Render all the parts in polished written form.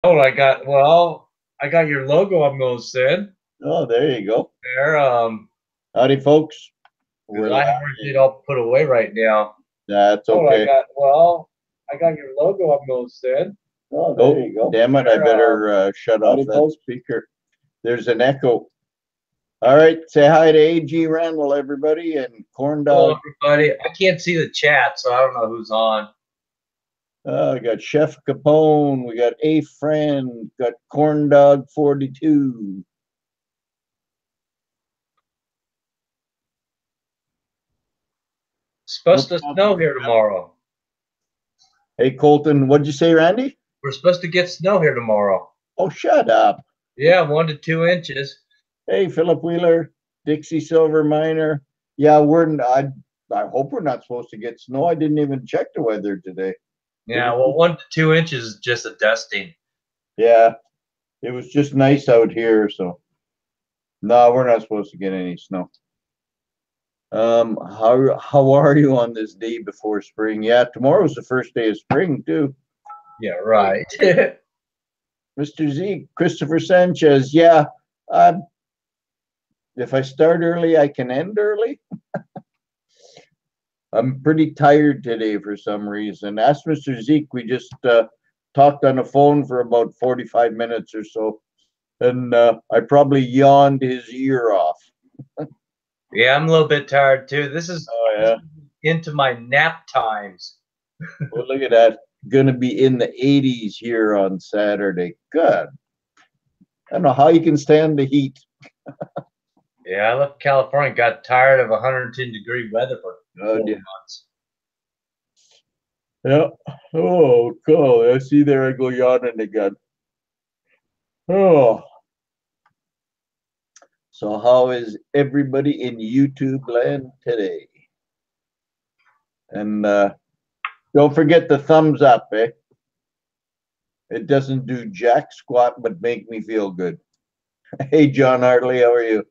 Oh, I got your logo I'm going to send Oh, there you go. there. Howdy, folks. 'Cause We're I live. have it all put away right now. That's Oh, okay. I got your logo I'm going to send Oh, there you go. Damn it. I better shut off howdy, that folks. speaker. There's an echo. All right. Say hi to A.G. Randall, everybody, and Corn Hello, Dog. everybody. I can't see the chat, so I don't know who's on. I got Chef Capone. We got A Friend. Got Corn Dog 42. It's supposed to snow here tomorrow. Hey, Colton. What'd you say, Randy? We're supposed to get snow here tomorrow. Oh, shut up. Yeah, 1 to 2 inches. Hey, Philip Wheeler, Dixie Silver Miner. Yeah, I hope we're not supposed to get snow. I didn't even check the weather today. Yeah, well, 1 to 2 inches is just a dusting. Yeah, it was just nice out here, so no, we're not supposed to get any snow. How are you on this day before spring? Yeah, tomorrow's the first day of spring too. Yeah, right. Mr. Z, Christopher Sanchez. Yeah, if I start early, I can end early. I'm pretty tired today for some reason. Ask Mr. Zeke. We just talked on the phone for about 45 minutes or so, and I probably yawned his ear off. Yeah, I'm a little bit tired too. This is into my nap times. Well, look at that. Going to be in the 80s here on Saturday. Good. I don't know how you can stand the heat. Yeah, I left California, got tired of 110-degree weather for 4 months. Yeah. Oh, cool. I see there I go yawning again. Oh. So how is everybody in YouTube land today? And don't forget the thumbs up, eh? It doesn't do jack squat, but make me feel good. Hey, John Hartley, how are you?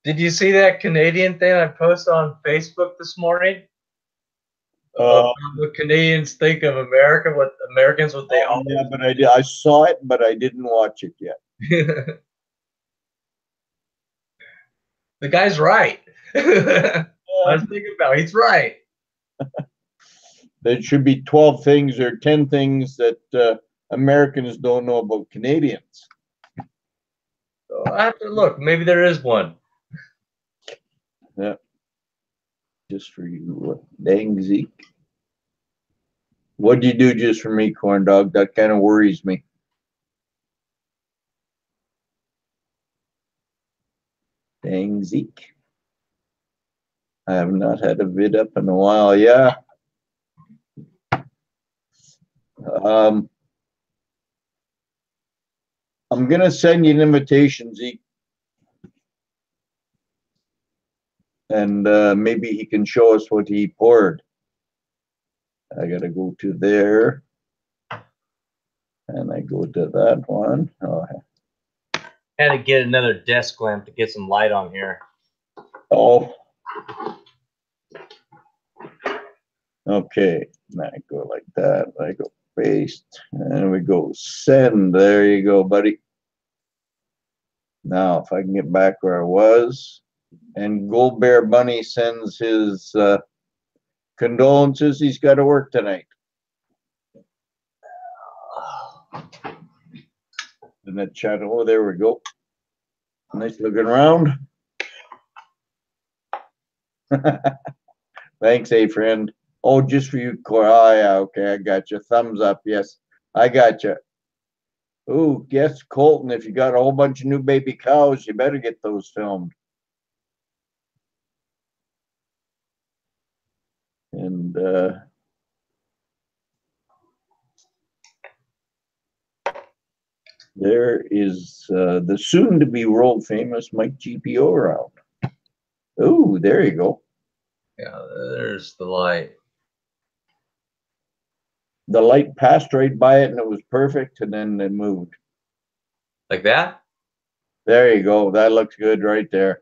Did you see that Canadian thing I posted on Facebook this morning? About what Canadians think of America, what Americans, what they all. Yeah, but I saw it, but I didn't watch it yet. The guy's right. I was thinking about it. He's right. There should be 12 things or 10 things that Americans don't know about Canadians. So I have to look. Maybe there is one. Yeah. Just for you. Dang, Zeke. What do you do just for me, Corn Dog? That kind of worries me. Dang, Zeke. I have not had a vid up in a while. Yeah. I'm going to send you an invitation, Zeke. And maybe he can show us what he poured. I got to go to there. And I go to that one. Oh, had to get another desk lamp to get some light on here. Oh. Okay. Now I go like that. I go paste. And we go send. There you go, buddy. Now, if I can get back where I was. And Gold Bear Bunny sends his condolences. He's got to work tonight. In that chat. Oh, there we go. Nice looking round. Thanks, a friend. Oh, just for you, Cora. Oh, yeah, okay, I got you. Thumbs up. Yes, I got you. Ooh, guess Colton, if you got a whole bunch of new baby cows, you better get those filmed. And there is the soon-to-be world-famous Mike GPO around. Ooh, there you go. Yeah, there's the light. The light passed right by it, and it was perfect, and then it moved. Like that? There you go. That looks good right there.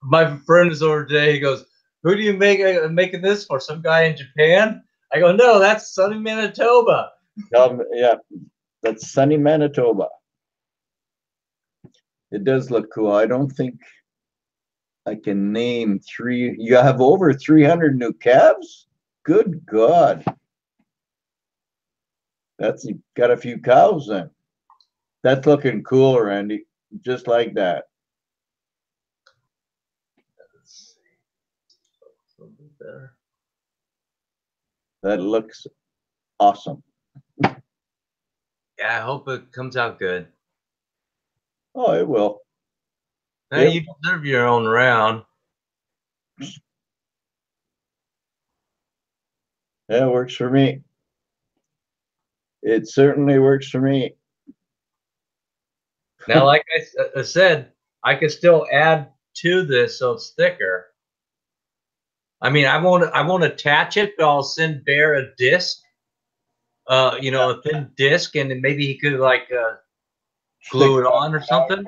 My friend is over today. He goes, "Who do you make making this for? Some guy in Japan?" I go, no, that's sunny Manitoba. Yeah, that's sunny Manitoba. It does look cool. I don't think I can name 3. You have over 300 new calves? Good God. That's got a few cows then. That's looking cool, Randy. Just like that. Let's see. A little bit better. That looks awesome. Yeah, I hope it comes out good. Oh, it will. Now you deserve your own round. Yeah, it works for me. It certainly works for me. Now, like I said, I could still add to this so it's thicker. I mean, I won't attach it, but I'll send Bear a disc. You know, a thin disc, and then maybe he could like glue it on or something.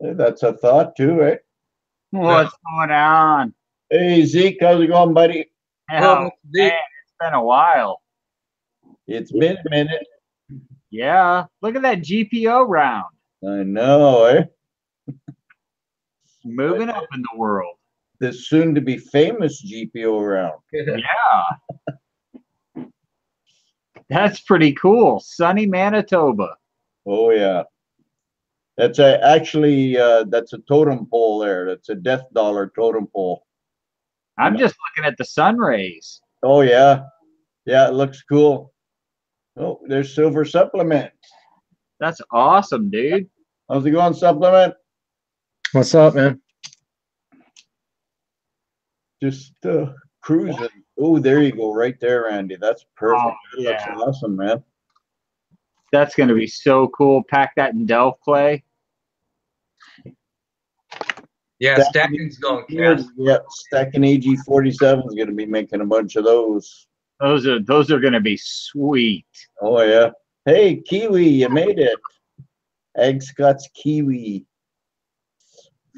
Yeah. That's a thought too, right? What's going on? Hey Zeke, how's it going, buddy? Oh, man, it's been a while. It's been a minute. Yeah, look at that GPO round. I know, eh? Moving up in the world. The soon-to-be famous GPO round. Yeah. That's pretty cool. Sunny Manitoba. Oh yeah. That's actually that's a totem pole there. That's a death dollar totem pole. I'm just looking at the sun rays. Oh yeah. Yeah, it looks cool. Oh, there's Silver Supplement. That's awesome, dude. How's it going, Supplement? What's up, man? Just cruising. Oh, there you go, right there, Randy. That's perfect. Oh, That looks awesome, man. That's going to be so cool. Pack that in Delft clay. Yeah, stacking's going cast. Yeah, stacking AG47 is going to be making a bunch of those. Those are going to be sweet. Oh yeah. Hey, Kiwi, you made it. Egg Scott's Kiwi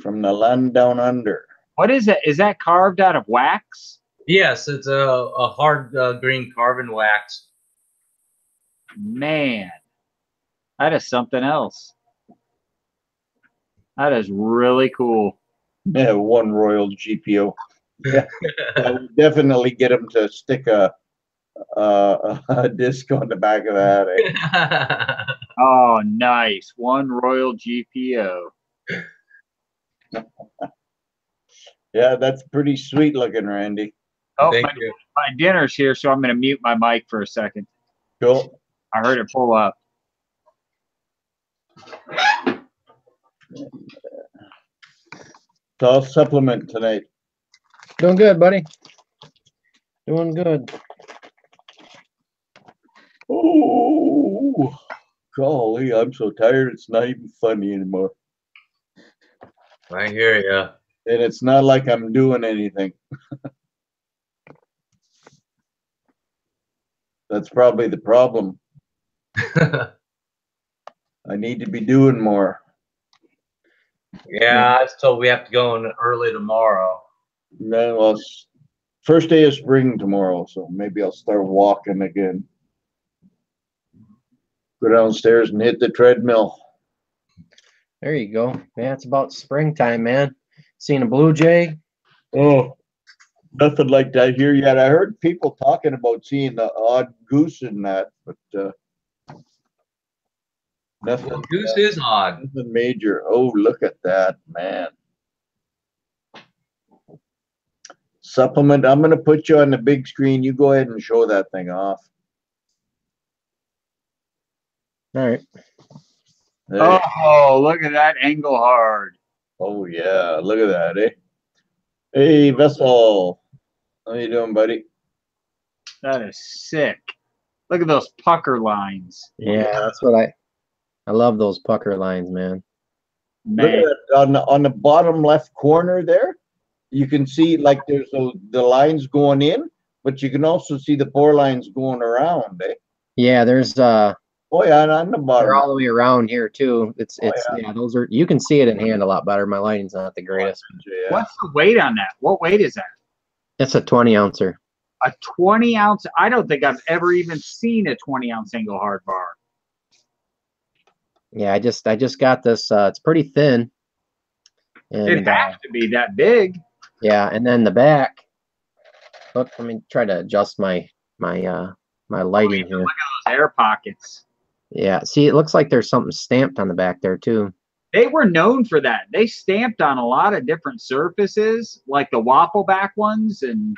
from the land down under. What is it? Is that carved out of wax? Yes, it's a hard green carbon wax. Man, that is something else. That is really cool. Yeah, one Royal GPO. Yeah, we'll definitely get him to stick a disc on the back of that. Eh? Oh, nice. One Royal GPO. Yeah, that's pretty sweet looking, Randy. Oh, Thank you. my dinner's here, so I'm going to mute my mic for a second. Cool. I heard it pull up. So I'll supplement tonight. Doing good, buddy. Doing good. Oh, golly, I'm so tired. It's not even funny anymore. I hear you. And it's not like I'm doing anything. That's probably the problem. I need to be doing more. Yeah, I was told we have to go in early tomorrow. No, well, first day of spring tomorrow, so maybe I'll start walking again. Go downstairs and hit the treadmill. There you go. Yeah, it's about springtime, man. Seeing a blue jay. Oh, nothing like that here yet. I heard people talking about seeing the odd goose in that, but nothing. Well, goose is odd. Nothing major. Oh, look at that, man. Supplement. I'm going to put you on the big screen. You go ahead and show that thing off. All right. Oh, look at that angle hard. Oh, yeah. Look at that, eh? Hey, Vessel. How you doing, buddy? That is sick. Look at those pucker lines. Yeah, that's what I love those pucker lines, man. Look at that. On the bottom left corner there, you can see like there's the lines going in, but you can also see the 4 lines going around, eh? Yeah, there's Oh yeah, and on the bottom. they're all the way around here too. It's yeah, those are, you can see it in hand a lot better. My lighting's not the greatest. Yeah. What's the weight on that? What weight is that? It's a 20 ouncer. A 20-ounce. I don't think I've ever even seen a 20-ounce Engelhard bar. Yeah, I just got this. It's pretty thin. And, It has to be that big. yeah, and then the back. Look, let me try to adjust my lighting here. Look at those air pockets. Yeah, see, it looks like there's something stamped on the back there too. They were known for that. They stamped on a lot of different surfaces, like the waffle back ones, and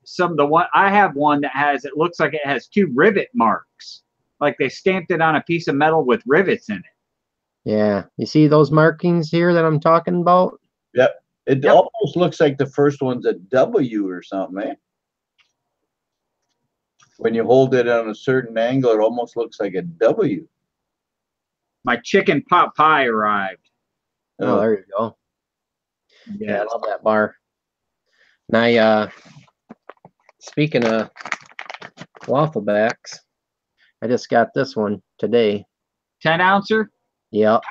some of the one I have one that has. It looks like it has 2 rivet marks, like they stamped it on a piece of metal with rivets in it. Yeah, you see those markings here that I'm talking about? Yep. It almost looks like the first one's a W or something, eh? When you hold it on a certain angle, it almost looks like a W. My chicken pot pie arrived. Oh, there you go. Yeah, I Yes. love that bar. Now, speaking of waffle backs, I just got this one today. 10-ouncer, Yep,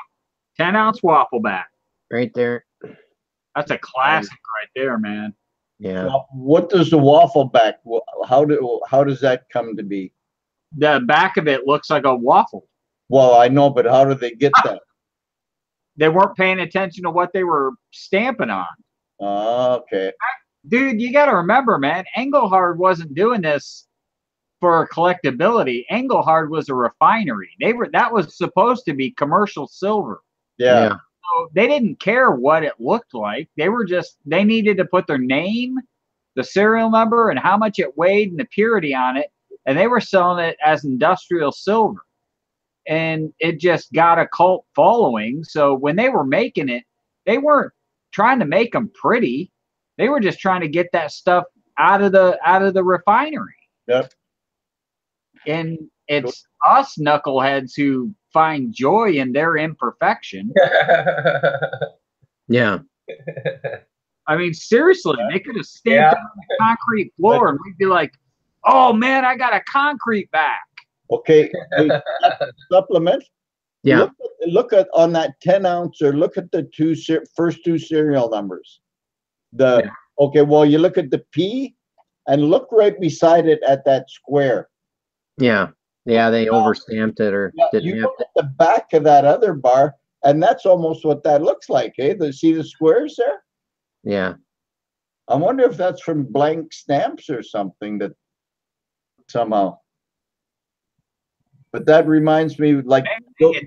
10-ounce waffle back. right there. That's a classic right there, man. Yeah. Now, what does the waffle back? How does that come to be? The back of it looks like a waffle. Well, I know, but how do they get that? They weren't paying attention to what they were stamping on. Okay. Dude, you got to remember, man, Engelhard wasn't doing this for collectability. Engelhard was a refinery. That was supposed to be commercial silver. Yeah. So they didn't care what it looked like. They needed to put their name, the serial number, and how much it weighed and the purity on it. And they were selling it as industrial silver. And it just got a cult following. So when they were making it, they weren't trying to make them pretty. They were just trying to get that stuff out of the refinery. Yep. And it's us knuckleheads who find joy in their imperfection. Yeah. I mean, seriously, they could have stamped it on the concrete floor and we'd be like, oh man, I got a concrete back. Okay. Hey, supplement. Yeah. Look at on that 10-ouncer. Look at the first two serial numbers. Okay. Well, you look at the P, and look right beside it at that square. Yeah. Yeah, they overstamped it or didn't You have look at the back of that other bar, and that's almost what that looks like, eh? See the squares there? Yeah. I wonder if that's from blank stamps or something that somehow. But that reminds me, like, That was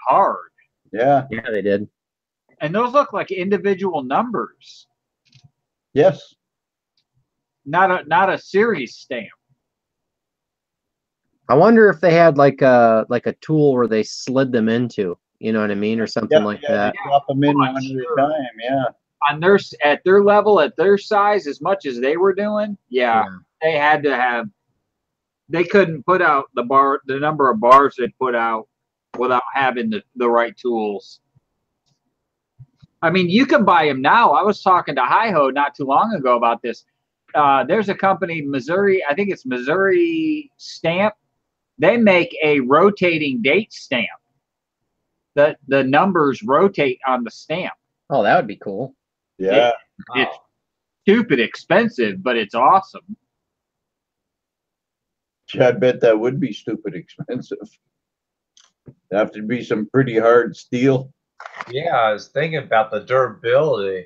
hard. yeah, Yeah, they did. And those look like individual numbers, yes, not a series stamp. I wonder if they had like a tool where they slid them into, you know what I mean, or something like that. Drop them in Oh, one sure. at a time. Yeah, On at their level, at their size, as much as they were doing, they had to have. They couldn't put out the number of bars they put out without having the right tools. I mean, you can buy them now. I was talking to Hi-Ho not too long ago about this. There's a company, Missouri, I think it's Missouri Stamp. They make a rotating date stamp. The numbers rotate on the stamp. Oh, that would be cool. yeah. It's stupid expensive, but it's awesome. I bet that would be stupid expensive. It'd have to be some pretty hard steel. Yeah, I was thinking about the durability.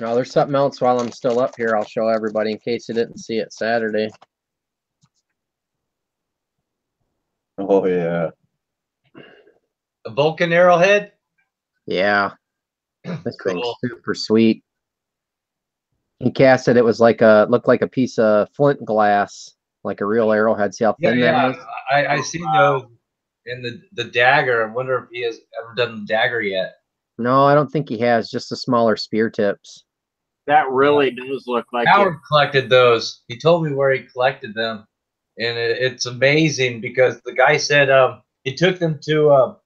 Oh, there's something else while I'm still up here. I'll show everybody in case you didn't see it Saturday. Oh yeah. A Vulcan arrowhead? Yeah. This thing's Cool. super sweet. He casted it was looked like a piece of flint glass, like a real arrowhead. See how thin that is? I seen those in the dagger. I wonder if he has ever done the dagger yet. No, I don't think he has, just the smaller spear tips. That really does look like Howard collected those. He told me where he collected them, and it's amazing because the guy said he took them to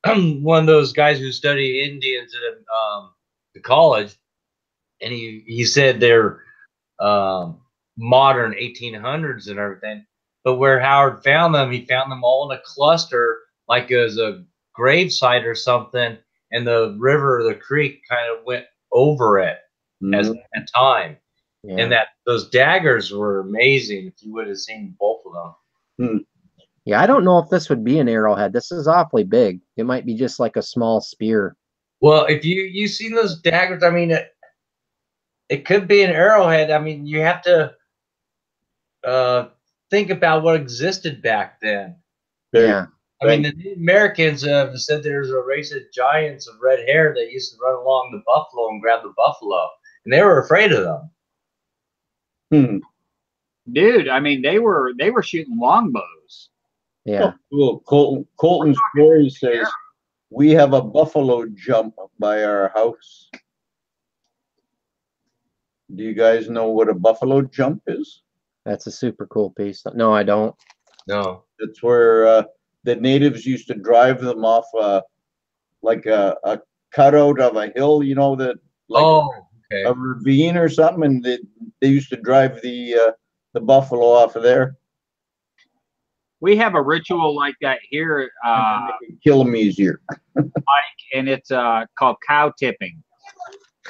one of those guys who study Indians at the college, and he said they're modern 1800s and everything. But where Howard found them, he found them all in a cluster, like it was a gravesite or something, and the river, the creek, kind of went over it. as at time. Yeah. And that those daggers were amazing if you would have seen both of them. Yeah, I don't know if this would be an arrowhead. This is awfully big. It might be just like a small spear. Well, if you seen those daggers, I mean, it could be an arrowhead. I mean, you have to think about what existed back then. Yeah. I mean, the Native Americans said there's a race of giants of red hair that used to run along the buffalo and grab the buffalo, and they were afraid of them. Dude, I mean, they were shooting longbows. Yeah. Oh, cool. Colton's story says we have a buffalo jump by our house. Do you guys know what a buffalo jump is? That's a super cool piece. No, I don't. No. It's where the natives used to drive them off like a cutout of a hill, you know, that like okay. a ravine or something, and they used to drive the buffalo off of there. We have a ritual like that here, Kill them easier. Mike, and it's called cow tipping.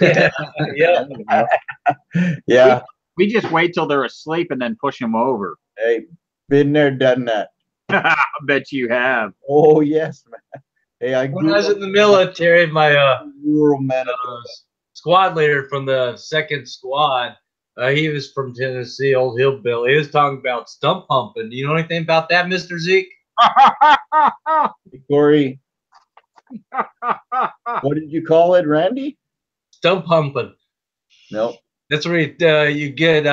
Yeah. Yeah. We just wait till they're asleep and then push them over. Hey, been there, done that. I bet you have. Oh yes, man. Hey, When I was in the military, my rural Manitoba. squad leader from the 2nd Squad, he was from Tennessee, old hillbilly. He was talking about stump pumping. Do you know anything about that, Mr. Zeke? Corey, what did you call it, Randy? Stump pumping. No. That's where you get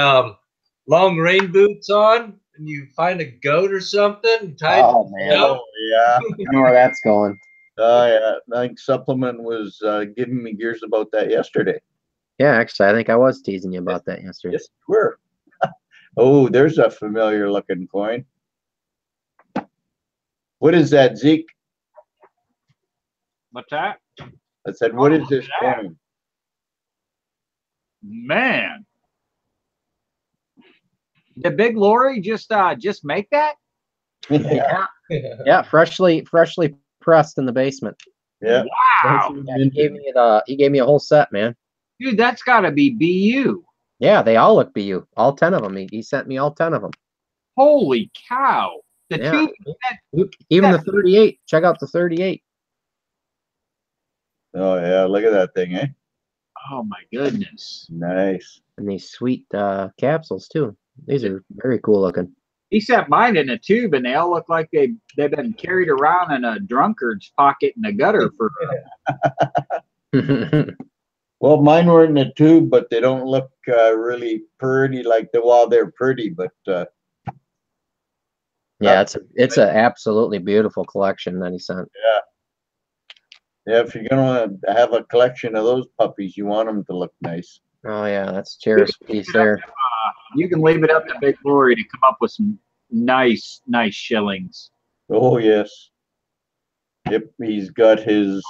long rain boots on, and you find a goat or something. Oh, man. Oh, yeah. I know where that's going. Yeah. I think Supplement was giving me gears about that yesterday. Yeah, actually, I think I was teasing you about that yesterday. Yes, you were. Oh, there's a familiar looking coin. What is that, Zeke? What's that? I said, what is this coin? Man. Did Big Lori just make that? Yeah. Yeah, freshly pressed in the basement. Yeah. Wow. Yeah, he gave me a whole set, man. Dude, that's got to be BU. Yeah, they all look BU. All 10 of them. He sent me all 10 of them. Holy cow. The Yeah. two, Even the 38. Check out the 38. Oh, yeah. Look at that thing, eh? oh my goodness. Nice. And these sweet capsules, too. These are very cool looking. He sent mine in a tube, and they all look like they've been carried around in a drunkard's pocket in the gutter for. Well, mine were in a tube, but they don't look really pretty like they're pretty, but yeah, it's a absolutely beautiful collection that he sent. yeah, if you're gonna have a collection of those puppies, you want them to look nice. Oh yeah, that's a cherished piece there. You can leave it up to Big Glory to come up with some nice shillings. Oh yes. Yep, he's got his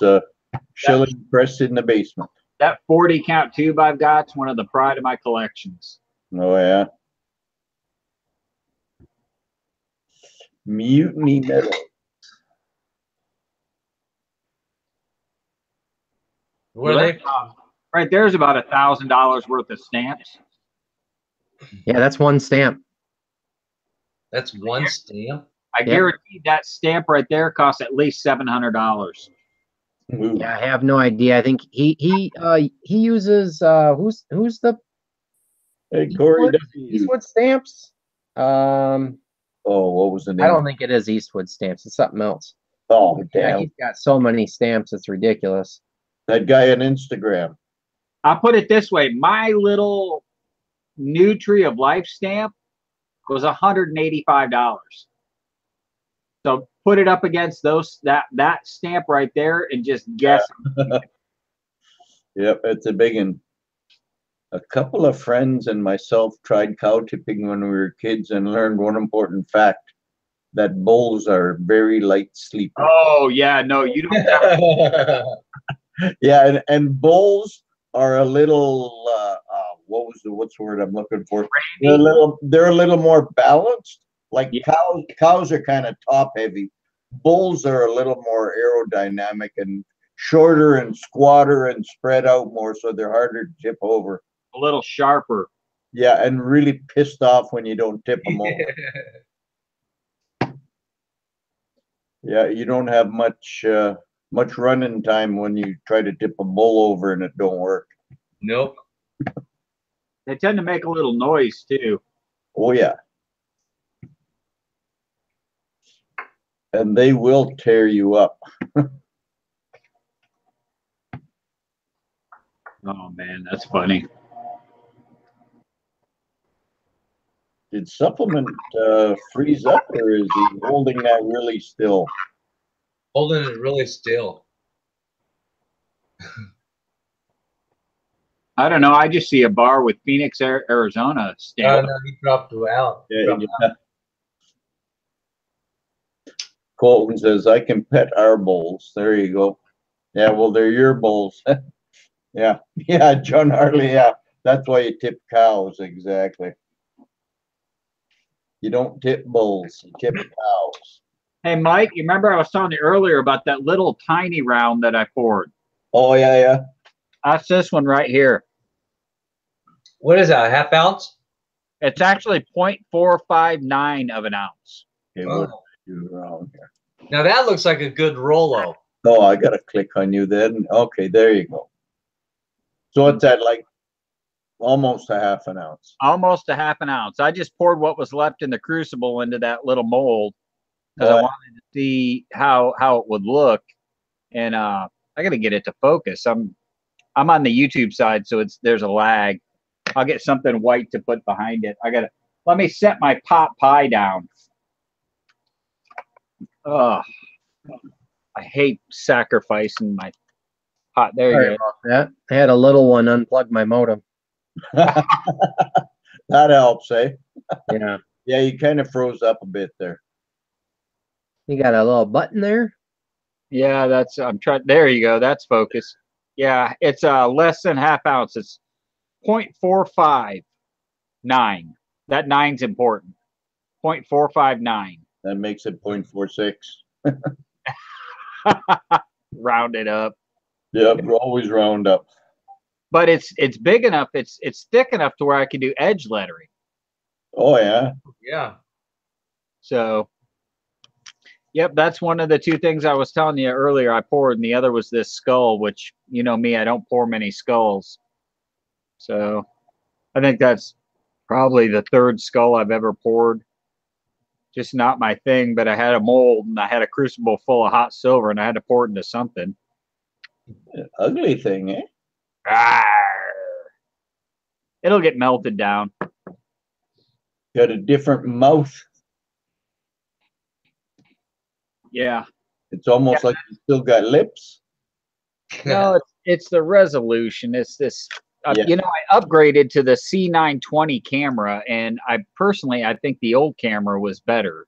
shilling press in the basement. That 40 count tube I've got is one of the pride of my collections. Oh yeah. Mutiny Metal. Where are they? Right there's about $1,000 worth of stamps. Yeah, that's one stamp. That's one stamp. I guarantee that stamp right there costs at least $700. Ooh. Yeah, I have no idea. I think he uses who's the Hey, Corey, Eastwood stamps? oh, what was the name? I don't think it is Eastwood stamps. It's something else. Oh, Yeah, damn. he's got so many stamps. It's ridiculous. That guy on Instagram. I'll put it this way. My little New Tree of Life stamp was $185. So put it up against that stamp right there and just guess. Yep, it's a big one. A couple of friends and myself tried cow tipping when we were kids and learned one important fact, that bulls are very light sleepers. Oh yeah, no, you don't. Yeah, and bulls are a little what's the word I'm looking for? They're a little more balanced. Like cows are kind of top heavy. Bulls are a little more aerodynamic and shorter and squatter and spread out more, so they're harder to tip over. A little sharper. Yeah, and really pissed off when you don't tip them over. Yeah, you don't have much running time when you try to tip a bull over and it don't work. Nope. They tend to make a little noise too. Oh yeah. And they will tear you up. Oh man, that's funny. Did supplement freeze up, or is he holding that really still? Holding it really still. I don't know. I just see a bar with Phoenix, Arizona stamp. No, he dropped out. Yeah. Colton says, I can pet our bulls. There you go. Yeah, well, they're your bulls. Yeah. Yeah, John Harley, yeah. That's why you tip cows, exactly. You don't tip bulls, you tip cows. Hey, Mike, you remember I was telling you earlier about that little tiny round that I poured? Oh, yeah. That's this one right here. What is that, a half ounce? It's actually 0.459 of an ounce. Okay, what do I do around here? Now that looks like a good Rolo. Oh, I got to click on you then. Okay, there you go. So it's at like almost a half an ounce. Almost a half an ounce. I just poured what was left in the crucible into that little mold because I wanted to see how it would look. And I got to get it to focus. I'm on the YouTube side, so there's a lag. I'll get something white to put behind it. Let me set my pot pie down. Oh, I hate sacrificing my pot. There you go. That I had a little one unplug my modem. That helps, eh? Yeah. Yeah, you kind of froze up a bit there. You got a little button there? Yeah, I'm trying. There you go. That's focus. Yeah, it's less than half ounce. It's 0.459. That 9's important. 0.459. That makes it 0.46. Round it up. Yep, always round up. But it's big enough. It's thick enough to where I can do edge lettering. Oh yeah. Yeah. So, yep, that's one of the two things I was telling you earlier I poured, and the other was this skull, which, you know me, I don't pour many skulls. So, I think that's probably the third skull I've ever poured. Just not my thing, but I had a mold, and I had a crucible full of hot silver, and I had to pour it into something. Ugly thing, eh? Arr. It'll get melted down. Got a different mouth. Yeah. It's almost like you still got lips. No, it's the resolution. It's this. Yeah. You know, I upgraded to the C920 camera, and I think the old camera was better.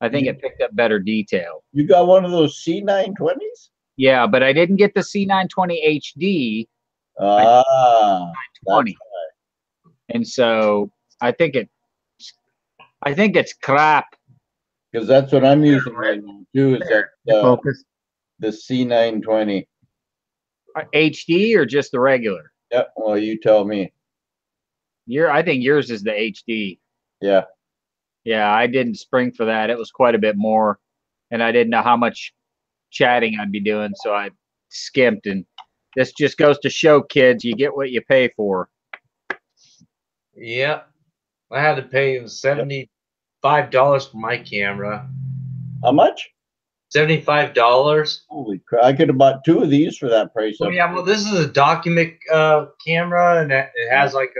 I think it picked up better detail. You got one of those C920s? Yeah, but I didn't get the C920 HD. Ah, that's 20. And so I think it's crap. because that's what I'm using right now too. Is that Focus. the C920? HD or just the regular? Yep. Well, you tell me. I think yours is the HD. Yeah. Yeah, I didn't spring for that. It was quite a bit more, and I didn't know how much chatting I'd be doing, so I skimped. And this just goes to show, kids, you get what you pay for. Yep. I had to pay $75 for my camera. How much? $75. Holy crap! I could have bought two of these for that price. Well, yeah, well, this is a document camera, and it has like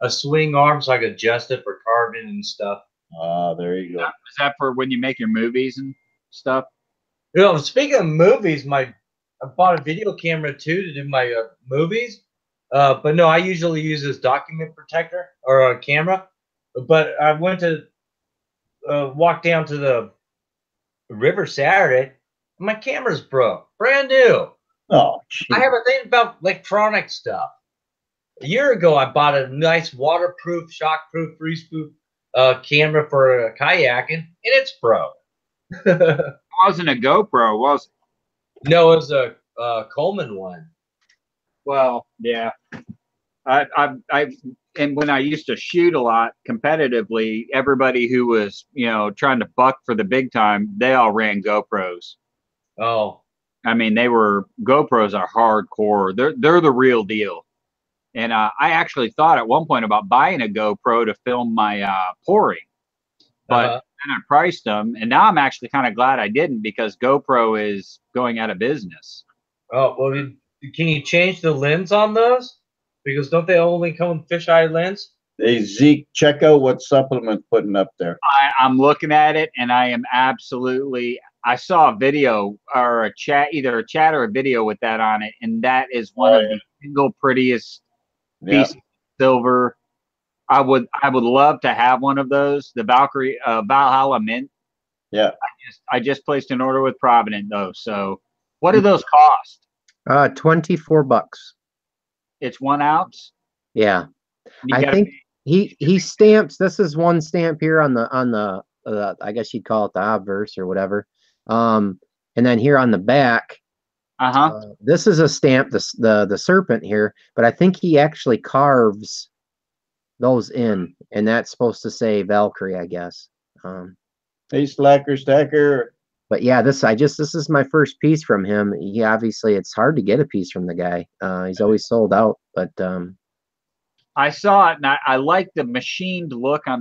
a swing arm, so I can adjust it for carbon and stuff. Ah, there you go. Is that for when you make your movies and stuff? You know, speaking of movies, I bought a video camera too to do my movies. But no, I usually use this document protector or a camera. But I went to walk down to the river Saturday. And my camera's broke, brand new. Oh, geez. I have a thing about electronic stuff. A year ago, I bought a nice waterproof, shockproof, freeze-proof camera for kayaking, and it's broke. It wasn't a GoPro, was it? No, it was a Coleman one. Well, yeah. And when I used to shoot a lot competitively, everybody who was, trying to buck for the big time, they all ran GoPros. Oh, I mean, GoPros are hardcore. They're the real deal. And I actually thought at one point about buying a GoPro to film my pouring, but then I priced them, and now I'm actually kind of glad I didn't because GoPro is going out of business. Oh, well, can you change the lens on those? Because don't they only come with fisheye lens? Hey, Zeke, check out what supplement putting up there. I'm looking at it, and I am absolutely. I saw a video or a chat, either a chat or a video with that on it, and that is one of the single prettiest pieces of silver. I would love to have one of those. The Valhalla Mint. Yeah. I just placed an order with Provident though. So, what do those cost? $24. It's 1 ounce. Yeah, I think he stamps. This is one stamp here on the I guess you'd call it the obverse or whatever. And then here on the back, this is a stamp, the serpent here, but I think he actually carves those in, and that's supposed to say Valkyrie, I guess. Hey, Slacker Stacker. But yeah, this is my first piece from him. He obviously, it's hard to get a piece from the guy. He's always sold out, but I saw it, and I like the machined look on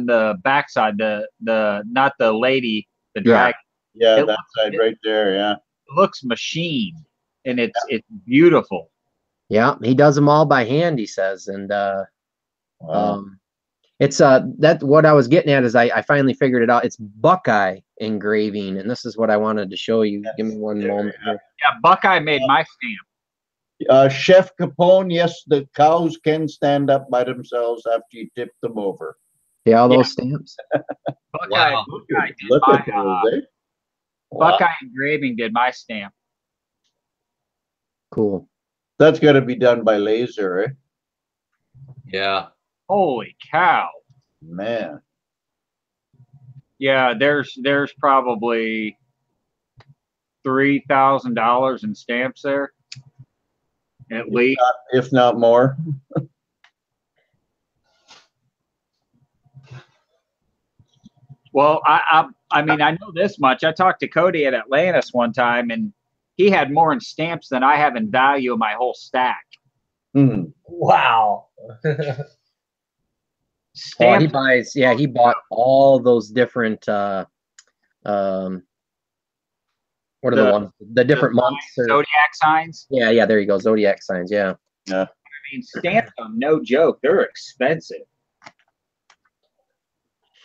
the backside. The not the lady, the drag. Yeah, that side right there. Yeah, it looks machined, and it's beautiful. Yeah, he does them all by hand, he says, and it's that what I was getting at is I finally figured it out. It's Buckeye engraving, and this is what I wanted to show you. Give me one moment here. Yeah, Buckeye made my stamp. Chef Capone, yes, the cows can stand up by themselves after you tip them over. Yeah, all those stamps. Buckeye, Wow. Buckeye did Look my, at those, eh? Buckeye engraving did my stamp. Cool. That's got to be done by laser, eh? Yeah. Holy cow! Man. Yeah, there's probably $3,000 in stamps there, at least, if not more. Well, I mean, I know this much. I talked to Cody at Atlantis one time, and he had more in stamps than I have in value in my whole stack. Mm. Wow. Oh, he buys. Yeah, he bought all those different. What are the ones? The different months. Zodiac signs. Yeah. There you go. Zodiac signs. Yeah. Yeah. I mean, stamps are no joke. They're expensive.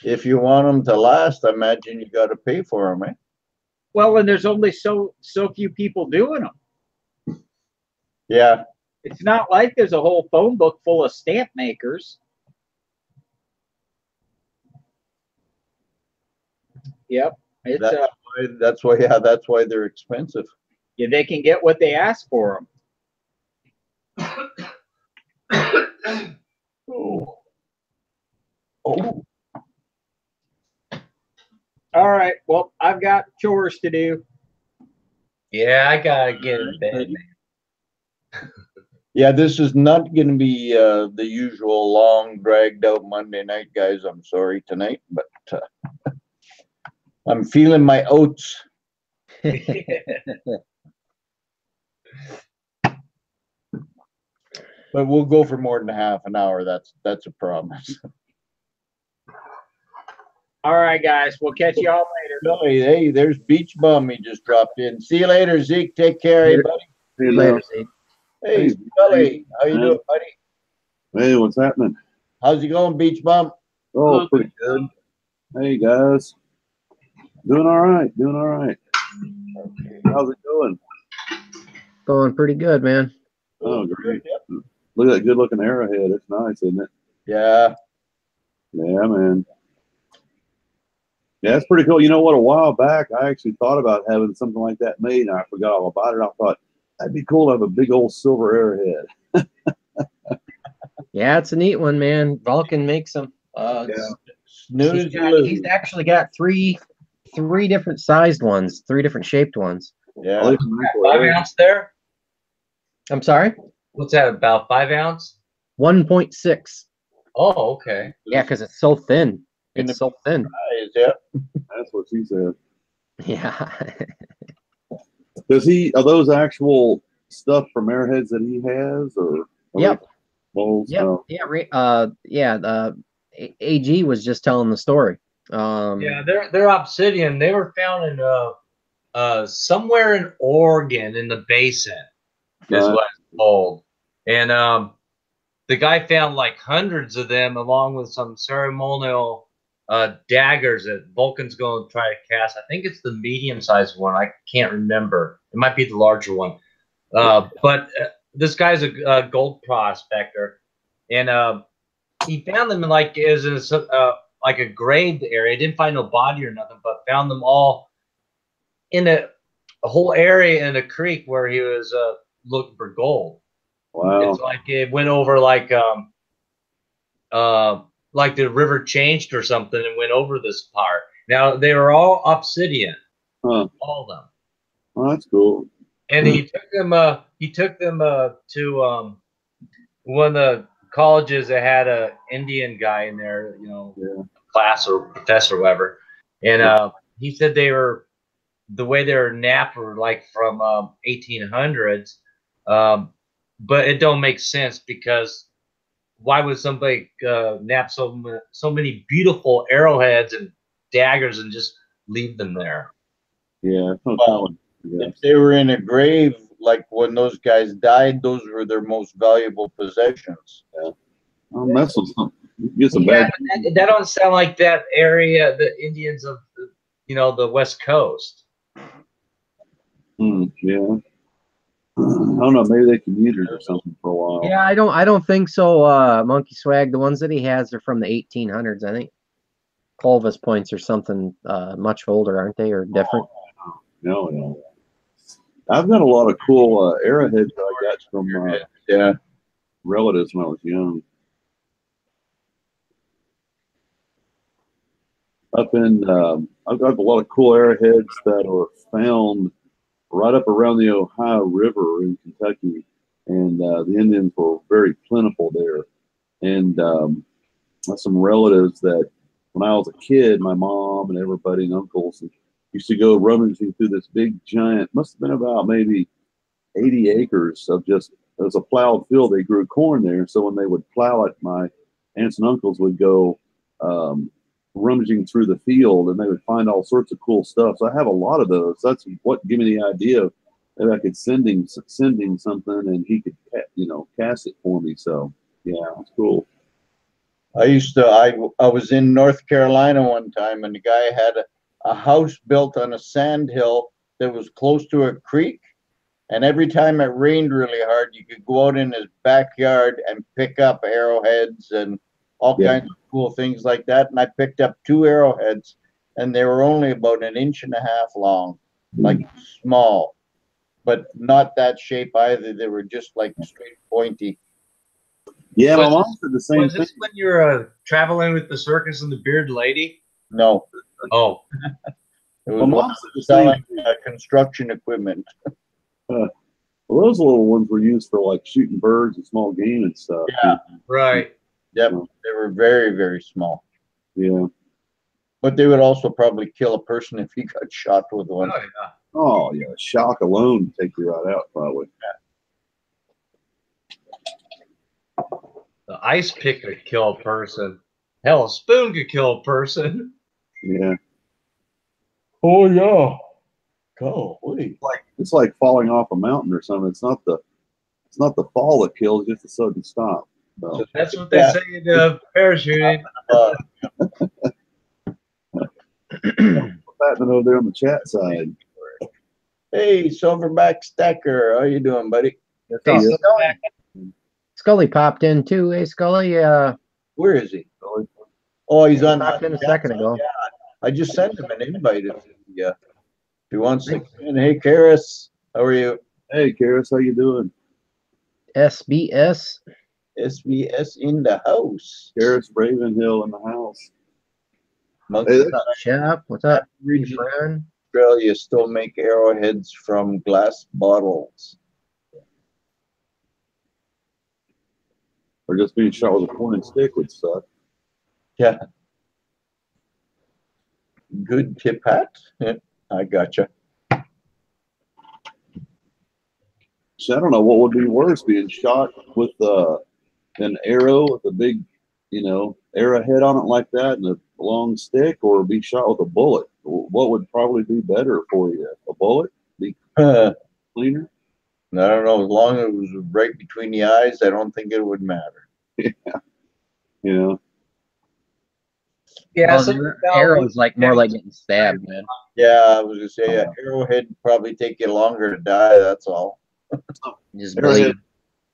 If you want them to last, I imagine you got to pay for them, eh? Well, and there's only so few people doing them. Yeah. It's not like there's a whole phone book full of stamp makers. Yep. That's why they're expensive. Yeah, they can get what they ask for them. Oh. All right. Well, I've got chores to do. Yeah, I gotta get in bed. Yeah, this is not going to be the usual long, dragged out Monday night, guys. I'm sorry tonight, but I'm feeling my oats. But we'll go for more than half an hour. That's a promise. All right, guys. We'll catch you all later. Hey, there's Beach Bum. He just dropped in. See you later, Zeke. Take care, hey, buddy. See you later, Zeke. Hey, Billy. How you doing, buddy? Hey, what's happening? How's it going, Beach Bum? Oh, pretty good. Hey, guys. Doing all right. Doing all right. How's it going? Going pretty good, man. Oh, great. Look at that good-looking arrowhead. It's nice, isn't it? Yeah. Yeah, man. Yeah, it's pretty cool. You know what? A while back, I actually thought about having something like that made, and I forgot all about it. I thought that'd be cool to have a big old silver arrowhead. Yeah, it's a neat one, man. Vulcan makes them. He's actually got three different sized ones, 3 different shaped ones. Yeah. 5-ounce there? I'm sorry? What's that, about 5 ounce? 1.6. Oh, okay. Yeah, because it's so thin. It's so thin. Yeah. That's what she said. Yeah. Are those actual stuff from Airheads that he has, or Yep. Bowls? Yep. No. Yeah. AG was just telling the story. Yeah, they're obsidian. They were found in somewhere in Oregon in the basin, is Right. what it's told. And the guy found like hundreds of them, along with some ceremonial daggers that Vulcan's going to try to cast. I think it's the medium-sized one. I can't remember. It might be the larger one. But this guy's a gold prospector, and he found them in like like a grave area. Didn't find no body or nothing, but found them all in a whole area in a creek where he was looking for gold. Wow. It's like it went over like the river changed or something and went over this part. Now they were all obsidian, Huh. all of them. Oh, that's cool. And he took them to one of the colleges that had a Indian guy in there, Yeah. class or professor or whatever. And he said they were the way they were napped were like from 1800s. But it don't make sense, because why would somebody nap so many beautiful arrowheads and daggers and just leave them there? Yeah. Well, if they were in a grave, like when those guys died, those were their most valuable possessions. Yeah. I'll mess with some. Get some Yeah, bad. that don't sound like that area, the Indians of the West Coast. Yeah. I don't know. Maybe they commuted or something for a while. Yeah, I don't think so. Monkey Swag, the ones that he has are from the 1800s, I think. Clovis points or something much older, aren't they, or different? No. I've got a lot of cool arrowheads that I got from relatives when I was young. I've got a lot of cool arrowheads that were found right up around the Ohio River in Kentucky, and the Indians were very plentiful there. And some relatives that, when I was a kid, my mom and everybody and uncles used to go rummaging through this big giant, must have been about maybe 80 acres of just, it was a plowed field. They grew corn there. So when they would plow it, my aunts and uncles would go rummaging through the field, and they would find all sorts of cool stuff. So I have a lot of those. That's what gave me the idea of maybe I could send him something and he could, cast it for me. So yeah, it's cool. I was in North Carolina one time, and the guy had a house built on a sand hill that was close to a creek. And every time it rained really hard, you could go out in his backyard and pick up arrowheads and all kinds of cool things like that. And I picked up 2 arrowheads, and they were only about 1.5 inches long, like small, but not that shape either. They were just like straight pointy. Yeah, my mom said the same Was thing. this when you were traveling with the circus and the bearded lady? No. Oh. It was selling construction equipment. Well, those little ones were used for like shooting birds and small game and stuff. Yeah. Right. Yep. They were very, very small. Yeah. But they would also probably kill a person if he got shot with one. Oh yeah. Shock alone would take you right out, probably. The ice pick could kill a person. Hell, a spoon could kill a person. Yeah. Oh yeah. Golly. It's like falling off a mountain or something. It's not the fall that kills, just the sudden stop. So. That's what they say in parachuting. Batman over there on the chat side. Hey, Silverback Stacker, how you doing, buddy? Hey, Scully popped in too. Hey, Scully. Where is he? Oh, he's on. Popped in a second ago. Yeah, I just sent him an invite. If he wants to. And hey, Karis, how are you? Hey, Karis, how you doing? SBS in the house. Karis Ravenhill in the house. What's up, Shep? What's up, friend? Australia still make arrowheads from glass bottles. Or just being shot with a pointed stick would suck. Yeah. Good tip hat. Yeah, I gotcha. So I don't know what would be worse, being shot with an arrow with a big, arrowhead on it like that and a long stick, or be shot with a bullet. What would probably be better for you? A bullet? Be cleaner? I don't know. As long as it was right between the eyes, I don't think it would matter. Yeah. Yeah. Yeah, Well, something about arrows like more like getting stabbed, man. Yeah, I was gonna say an arrowhead would probably take you longer to die. That's all. Just bleed.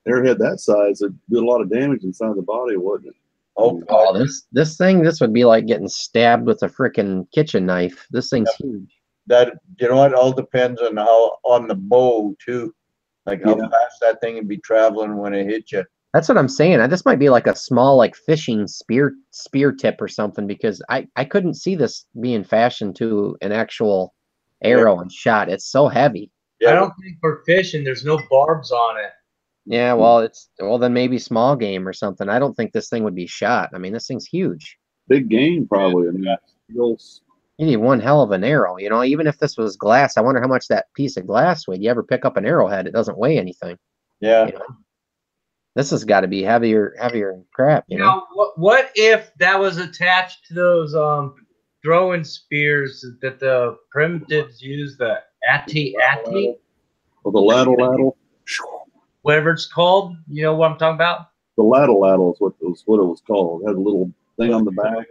Arrowhead that size would do a lot of damage inside the body, wouldn't it? Oh, Oh, this would be like getting stabbed with a freaking kitchen knife. This thing's huge. that you know what? All depends on on the bow too, like how fast that thing would be traveling when it hit you. That's what I'm saying. This might be like a small, like fishing spear tip or something, because I couldn't see this being fashioned to an actual arrow and shot. It's so heavy. Yeah, I don't think for fishing there's no barbs on it. Yeah, well, then maybe small game or something. I don't think this thing would be shot. I mean, this thing's huge. Big game, probably. I mean, You need one hell of an arrow, even if this was glass. I wonder how much that piece of glass weighed. You ever pick up an arrowhead, it doesn't weigh anything. Yeah. This has got to be heavier than crap. You know? What if that was attached to those throwing spears that the primitives used, the ati, or the lattle, whatever it's called? You know what I'm talking about? the lattle is what it was called. It had a little thing on the back.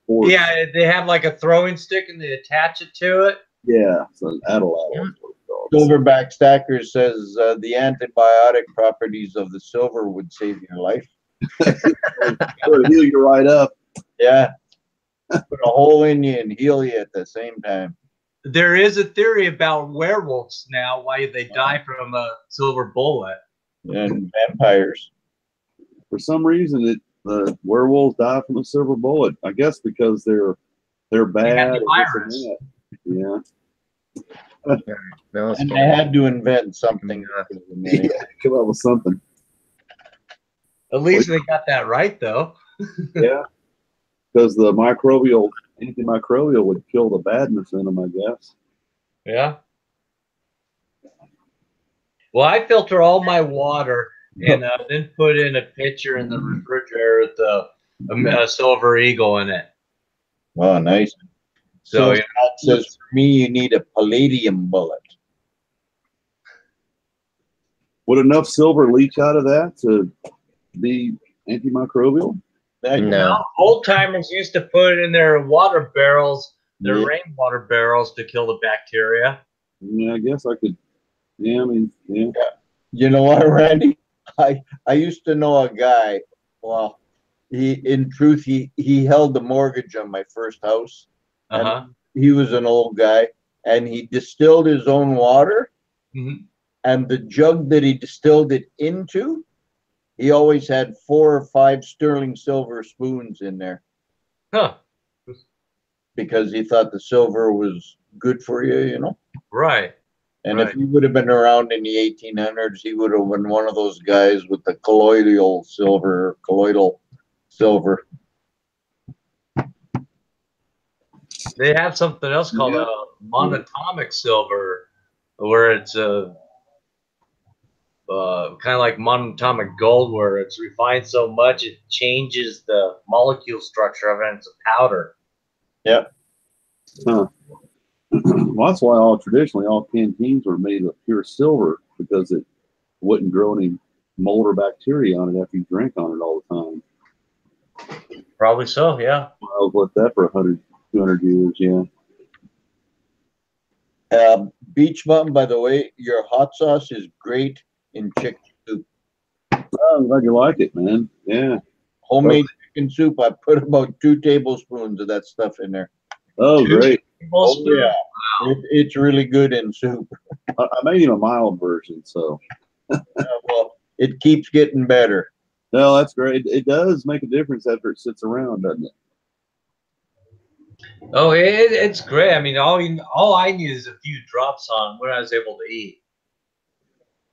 Yeah, they have like a throwing stick and they attach it to it. Yeah, so an lattle is what it's called. Silverback Stacker says the antibiotic properties of the silver would save your life. It'll heal you right up. Yeah. Put a hole in you and heal you at the same time. There is a theory about werewolves now, why they die from a silver bullet. And vampires. For some reason, the werewolves die from a silver bullet. I guess because they're bad. Yeah. And they had to invent something. Yeah, come up with something. At least they got that right, though. Yeah, because the antimicrobial would kill the badness in them, I guess. Yeah. Well, I filter all my water and then put in a pitcher in the refrigerator with a Silver Eagle in it. Oh, nice. So that says, for me, you need a palladium bullet. Would enough silver leach out of that to be antimicrobial? No. Old timers used to put it in their water barrels, their rainwater barrels, to kill the bacteria. Yeah, I guess I could. Yeah, I mean, yeah. You know what, Randy? I used to know a guy. Well, in truth, he held the mortgage on my first house. And he was an old guy, and he distilled his own water. And the jug that he distilled it into, he always had 4 or 5 sterling silver spoons in there. Because he thought the silver was good for you, Right. And if he would have been around in the 1800s, he would have been one of those guys with the colloidal silver. They have something else called a monatomic silver, where it's kind of like monatomic gold, where it's refined so much it changes the molecule structure of it, and it's a powder. Yep. Huh. Well, that's why traditionally all canteens were made of pure silver, because it wouldn't grow any mold or bacteria on it after you drank on it all the time. Probably so, yeah. I've let that for 100, 200 years, yeah. Beach Bum, by the way, your hot sauce is great in chicken soup. Oh, I'm glad you like it, man. Yeah. Homemade chicken soup, I put about 2 tablespoons of that stuff in there. Oh, great. Oh, yeah. Wow. It's really good in soup. I made him a mild version, so. Well, it keeps getting better. No, that's great. It does make a difference after it sits around, doesn't it? Oh, it's great. I mean, all I need is a few drops on when I was able to eat.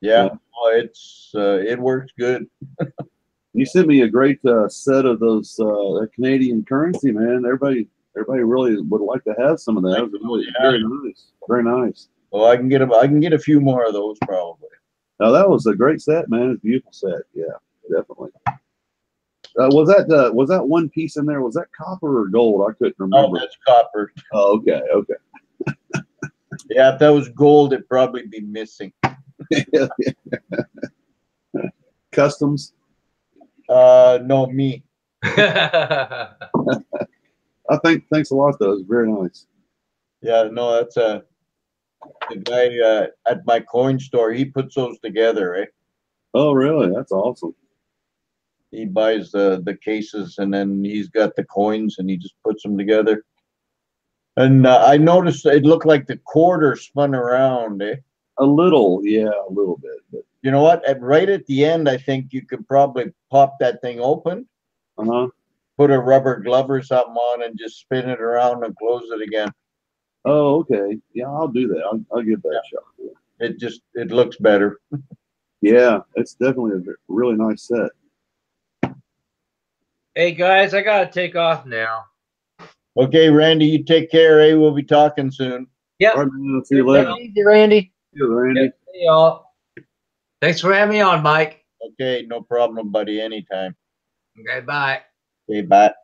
Yeah, it works good. You sent me a great set of those Canadian currency, man. Everybody really would like to have some of that. It was really very nice, very nice. Well, I can get a few more of those probably. Now that was a great set, man. It's a beautiful set. Yeah, definitely. Was that one piece in there? Was that copper or gold? I couldn't remember. Oh, that's copper. Oh, okay. Yeah, if that was gold, it'd probably be missing. Customs. No, me. Thanks a lot, though. It's very nice. Yeah, no, that's the guy at my coin store. He puts those together, eh? Oh, really? That's awesome. He buys the cases, and then he's got the coins, and he just puts them together. And I noticed it looked like the quarter spun around, eh? A little, yeah, a little bit. But you know what? Right at the end, I think you could probably pop that thing open, put a rubber glove or something on, and just spin it around and close it again. Oh, okay. Yeah, I'll do that. I'll give that a shot. It looks better. Yeah, it's definitely a really nice set. Hey guys, I gotta take off now. Okay, Randy, you take care, eh? We'll be talking soon. Yeah. All right, man. See you later. Randy. See you, Randy. Yep. Hey, y'all. Thanks for having me on, Mike. Okay, no problem, buddy. Anytime. Okay, bye. Okay, bye.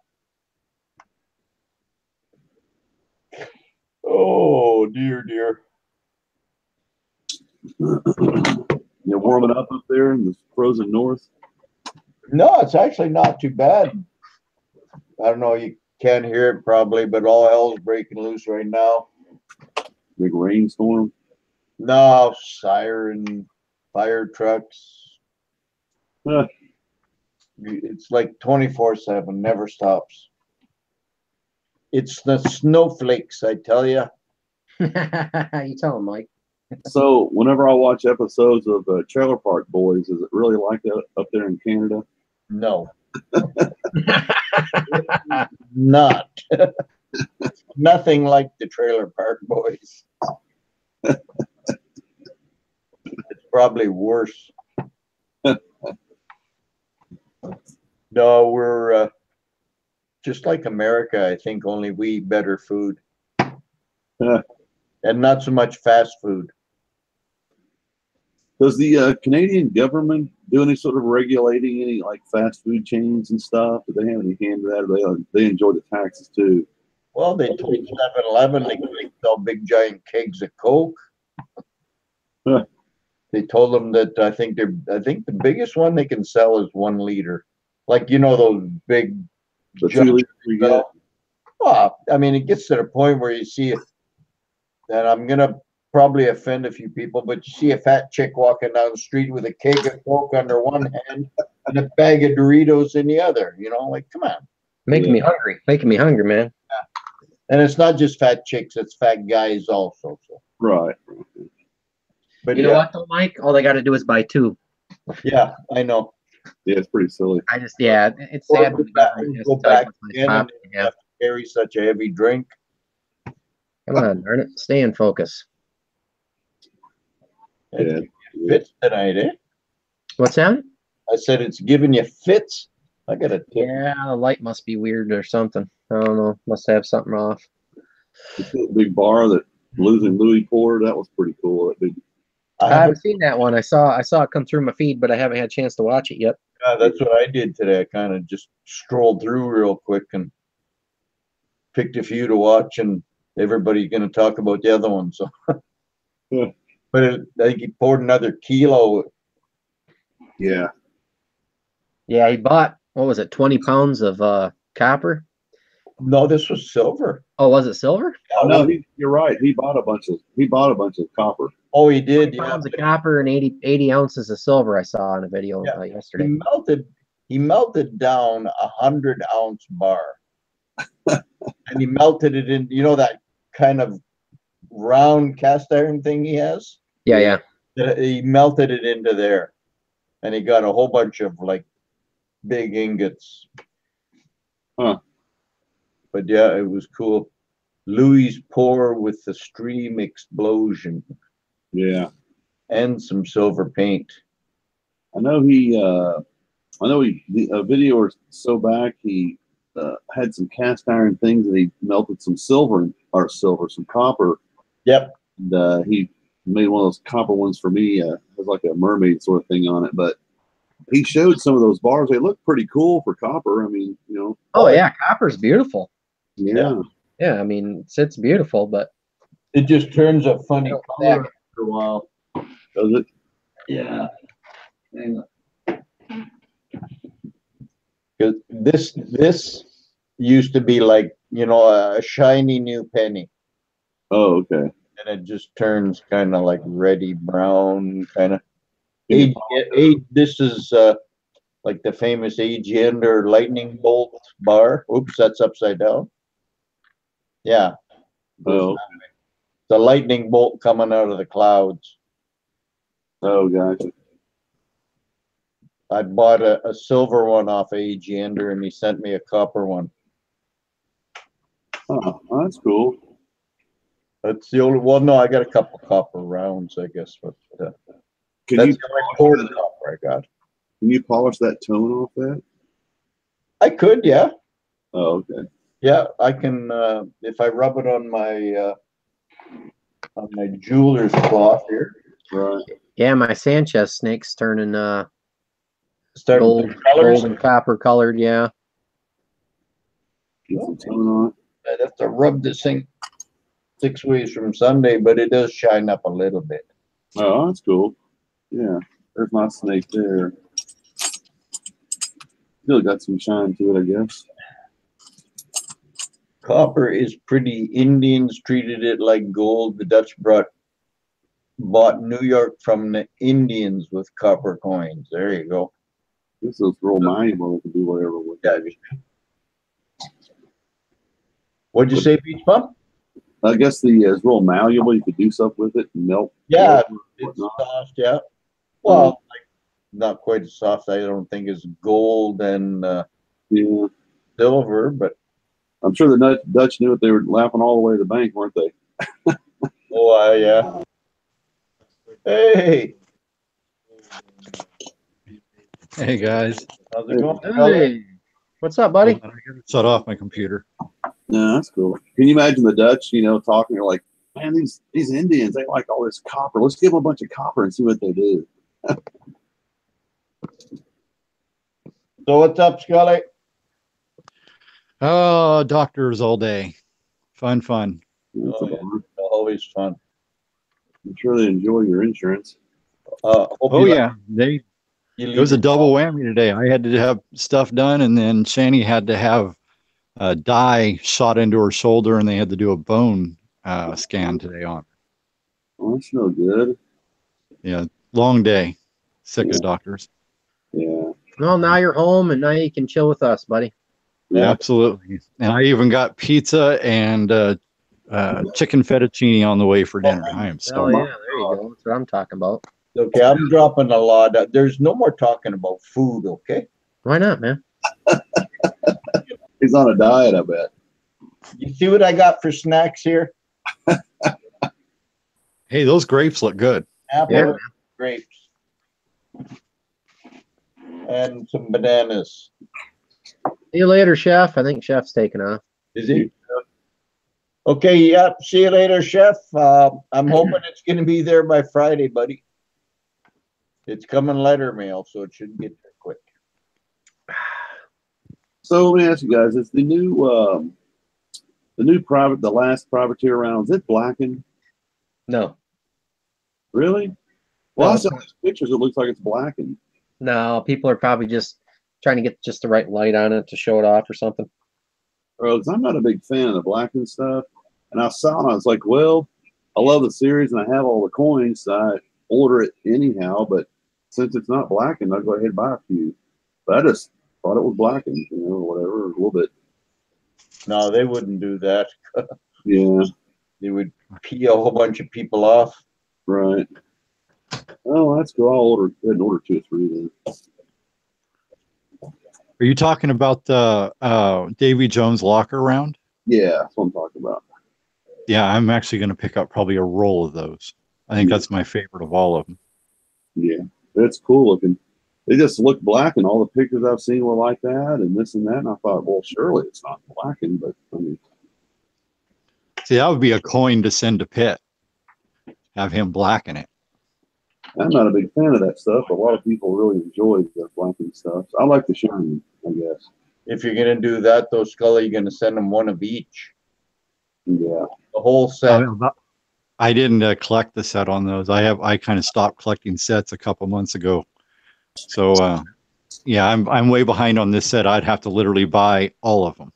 Oh, dear. You're warming up there in the frozen north? No, it's actually not too bad. I don't know, you can't hear it probably, but all hell's breaking loose right now. Big rainstorm? No, siren, fire trucks. Huh. It's like 24/7, never stops. It's the snowflakes, I tell you. You tell him, Mike. So whenever I watch episodes of Trailer Park Boys, is it really like that up there in Canada? No. Not. Nothing like the Trailer Park Boys. It's probably worse. No, we're just like America, I think, only we eat better food. And not so much fast food. Does the Canadian government do any sort of regulating any like fast food chains and stuff? Do they have any hand in that, or they enjoy the taxes too? Well, they told 7-Eleven they could sell big giant kegs of Coke. They told them that I think the biggest one they can sell is 1 liter. Like, you know, those big. The 2 liters you get. Well, I mean, it gets to the point where you see it, and I'm gonna probably offend a few people, but you see a fat chick walking down the street with a keg of Coke under one hand and a bag of Doritos in the other. You know, like, come on. Making me hungry, man. Yeah. And it's not just fat chicks; it's fat guys also. So. Right. But you know what, though, Mike? All they got to do is buy 2. Yeah, I know. Yeah, it's pretty silly. It's sad. Go back again and have to carry such a heavy drink. Come on, darn it. Stay in focus. Yeah. Fits tonight, eh? What's that? I said it's giving you fits. I got a tip. Yeah, the light must be weird or something. I don't know. Must have something off. The big bar that Losing Louis poured, that was pretty cool. That big. I haven't seen that one. I saw it come through my feed, but I haven't had a chance to watch it yet. Yeah, that's what I did today. I kind of just strolled through real quick and picked a few to watch, and everybody's going to talk about the other one. So, Yeah. But I think he poured another kilo. Yeah. Yeah, he bought, what was it, 20 pounds of copper? No, this was silver. Oh, was it silver? Oh, no, you're right. He bought a bunch of copper. Oh, he did. 20 pounds of copper and 80 ounces of silver. I saw in a video yesterday. He melted down 100-ounce bar, and he melted it in. You know that kind of round cast iron thing he has? Yeah. He melted it into there, and he got a whole bunch of like big ingots. Huh. But yeah, it was cool. Louis pour with the stream explosion. Yeah. And some silver paint. I know a video or so back, he had some cast iron things and he melted some some copper. Yep. And he made one of those copper ones for me. It has like a mermaid sort of thing on it. But he showed some of those bars. They look pretty cool for copper. I mean, Oh, yeah. Copper's beautiful. Yeah. Yeah. I mean, it's beautiful, but it just turns a funny color after a while. Does it? Yeah. Hang on. Because this used to be like, a shiny new penny. Oh, okay. And it just turns kind of like reddy brown, kind of. This is like the famous Agender lightning bolt bar. Oops, that's upside down. Yeah. Oh. The lightning bolt coming out of the clouds. Oh, gotcha. I bought a silver one off Agender, and he sent me a copper one. Oh, that's cool. That's the only. Well, no, I got a couple copper rounds, I guess, but that's Can you the only copper I got. Can you polish that tone off that? I could, yeah. Oh, okay. Yeah, I can. If I rub it on my jeweler's cloth here. Right. yeah, my Sanchez snake's turning Starting gold and copper colored. Yeah. Get some tone on it. I'd have to rub this thing 6 ways from Sunday, but it does shine up a little bit. Oh, that's cool. Yeah, there's my snake there. Still got some shine to it, I guess. Copper is pretty. Indians treated it like gold. The Dutch bought New York from the Indians with copper coins. There you go. This is real malleable. We can do whatever with that. What'd you say, Beach Pump? I guess it's real malleable. You could do stuff with it and melt. Yeah, it's soft. Yeah. Well, not quite as soft. I don't think as gold and silver, but I'm sure the Dutch knew it. They were laughing all the way to the bank, weren't they? oh, yeah. Hey. Hey guys. How's it going? Hey, what's up, buddy? I gotta shut off my computer. Yeah, that's cool. Can you imagine the Dutch, talking? They're like, man, these Indians, they like all this copper. Let's give them a bunch of copper and see what they do. So what's up, Scully? Oh, doctors all day. Fun. Always fun. I'm sure they enjoy your insurance. Oh yeah, it was a double whammy today. I had to have stuff done, and then Shani had to have a dye shot into her shoulder, and they had to do a bone scan today on. Oh, that's no good. Yeah, long day. Sick of doctors. Yeah. Well, now you're home, and now you can chill with us, buddy. Yeah. Absolutely. And I even got pizza and chicken fettuccine on the way for dinner. I am Oh starving. yeah, there you go. That's what I'm talking about. Okay, I'm dropping a lot. There's no more talking about food, okay? Why not, man? He's on a diet, I bet. You see what I got for snacks here? Hey, those grapes look good. Apple, grapes, and some bananas. See you later, Chef. I think Chef's taking off. Is he? Okay, yep. See you later, Chef. I'm hoping it's going to be there by Friday, buddy. It's coming letter mail, so it should get there quick. So let me ask you guys: is the last privateer round, is it blackened? No. Really? Well, No, I saw these pictures. It looks like it's blackened. No, people are probably just trying to get just the right light on it to show it off or something. Well, 'cause I'm not a big fan of the blackened stuff, and I saw it. And I was like, well, I love the series, and I have all the coins, so I order it anyhow. But since it's not blackened, I'll go ahead and buy a few. But I just thought it was blackened, or whatever, a little bit. No, they wouldn't do that. Yeah. They would pee a whole bunch of people off. Right. Oh, that's cool. I'll go ahead and order 2 or 3 then. Are you talking about the Davy Jones locker round? Yeah, that's what I'm talking about. Yeah, I'm actually going to pick up probably a roll of those. I think that's my favorite of all of them. Yeah, that's cool looking. They just look black, and all the pictures I've seen were like that, and this and that. And I thought, well, surely it's not blackened, but I mean, see, that would be a coin to send to Pitt. Have him blacken it. I'm not a big fan of that stuff. A lot of people really enjoy the blackened stuff. So I like the shiny, I guess. If you're gonna do that, though, Scully, you're gonna send them one of each. Yeah, the whole set. I didn't collect the set on those. I kind of stopped collecting sets a couple months ago. So yeah, I'm way behind on this set. I'd have to literally buy all of them.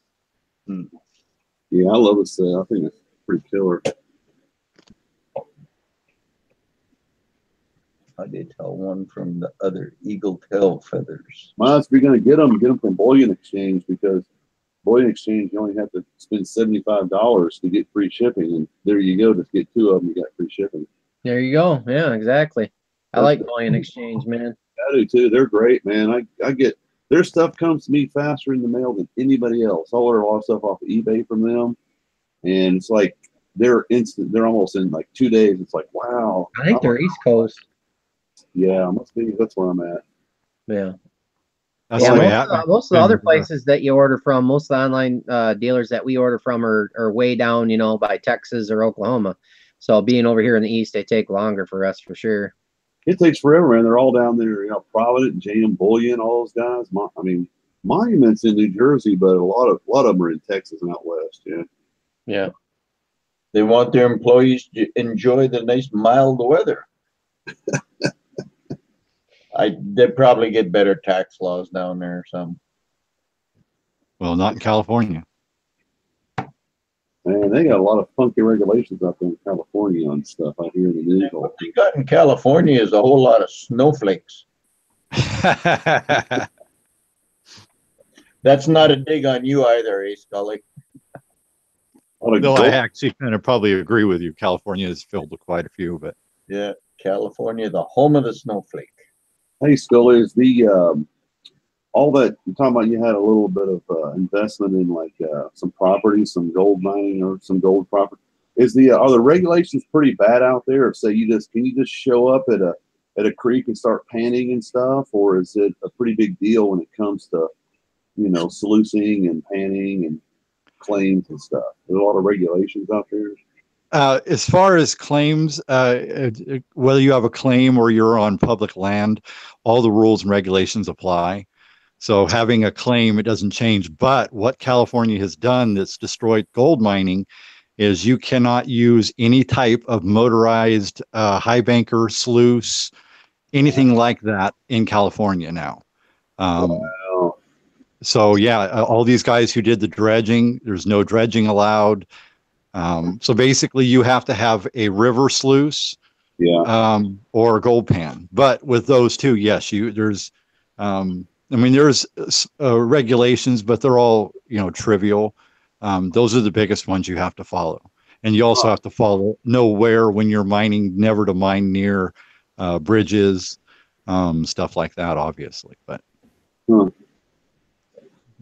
Yeah, I love this set. I think it's pretty killer. I did tell one from the other eagle tail feathers. Might be going to get them from Bullion Exchange, because Bullion Exchange, you only have to spend $75 to get free shipping, and there you go. Just get 2 of them, you got free shipping. There you go. Yeah, exactly. I like Bullion Exchange, man. I do too. They're great, man. I get their stuff comes to me faster in the mail than anybody else. I order a lot of stuff off of eBay from them, and it's like they're instant. They're almost in like 2 days. It's like, wow. I think they're East Coast. Yeah, must be. That's where I'm at. Yeah. That's most of the other places that you order from, most of the online dealers that we order from are way down, you know, by Texas or Oklahoma. So being over here in the East, they take longer for us for sure. It takes forever, man. They're all down there, you know, Provident, JM Bullion, all those guys. I mean, Monument's in New Jersey, but a lot of them are in Texas and out west. Yeah. Yeah. They want their employees to enjoy the nice mild weather. They probably get better tax laws down there or something. Well, not in California. Man, they got a lot of funky regulations out there in California on stuff I hear in the news. What they got in California is a whole lot of snowflakes. That's not a dig on you either, eh, Scully? No, I actually kind of probably agree with you. California is filled with quite a few, but yeah, California, the home of the snowflake. Hey, Scully, is the all that you're talking about? You had a little bit of investment in like some property, some gold mining, or some gold property. Are the regulations pretty bad out there? Or say can you just show up at a creek and start panning and stuff, or is it a pretty big deal when it comes to, you know, sluicing and panning and claims and stuff? There's a lot of regulations out there. As far as claims, whether you have a claim or you're on public land, all the rules and regulations apply. So having a claim, it doesn't change. But what California has done that's destroyed gold mining is you cannot use any type of motorized high banker, sluice, anything like that in California now. Wow. So yeah, all these guys who did the dredging, there's no dredging allowed. So basically you have to have a river sluice, or a gold pan. But with those two, yes, there's regulations, but they're all, you know, trivial. Those are the biggest ones you have to follow. And you also have to know where, when you're mining, never to mine near bridges, stuff like that, obviously. But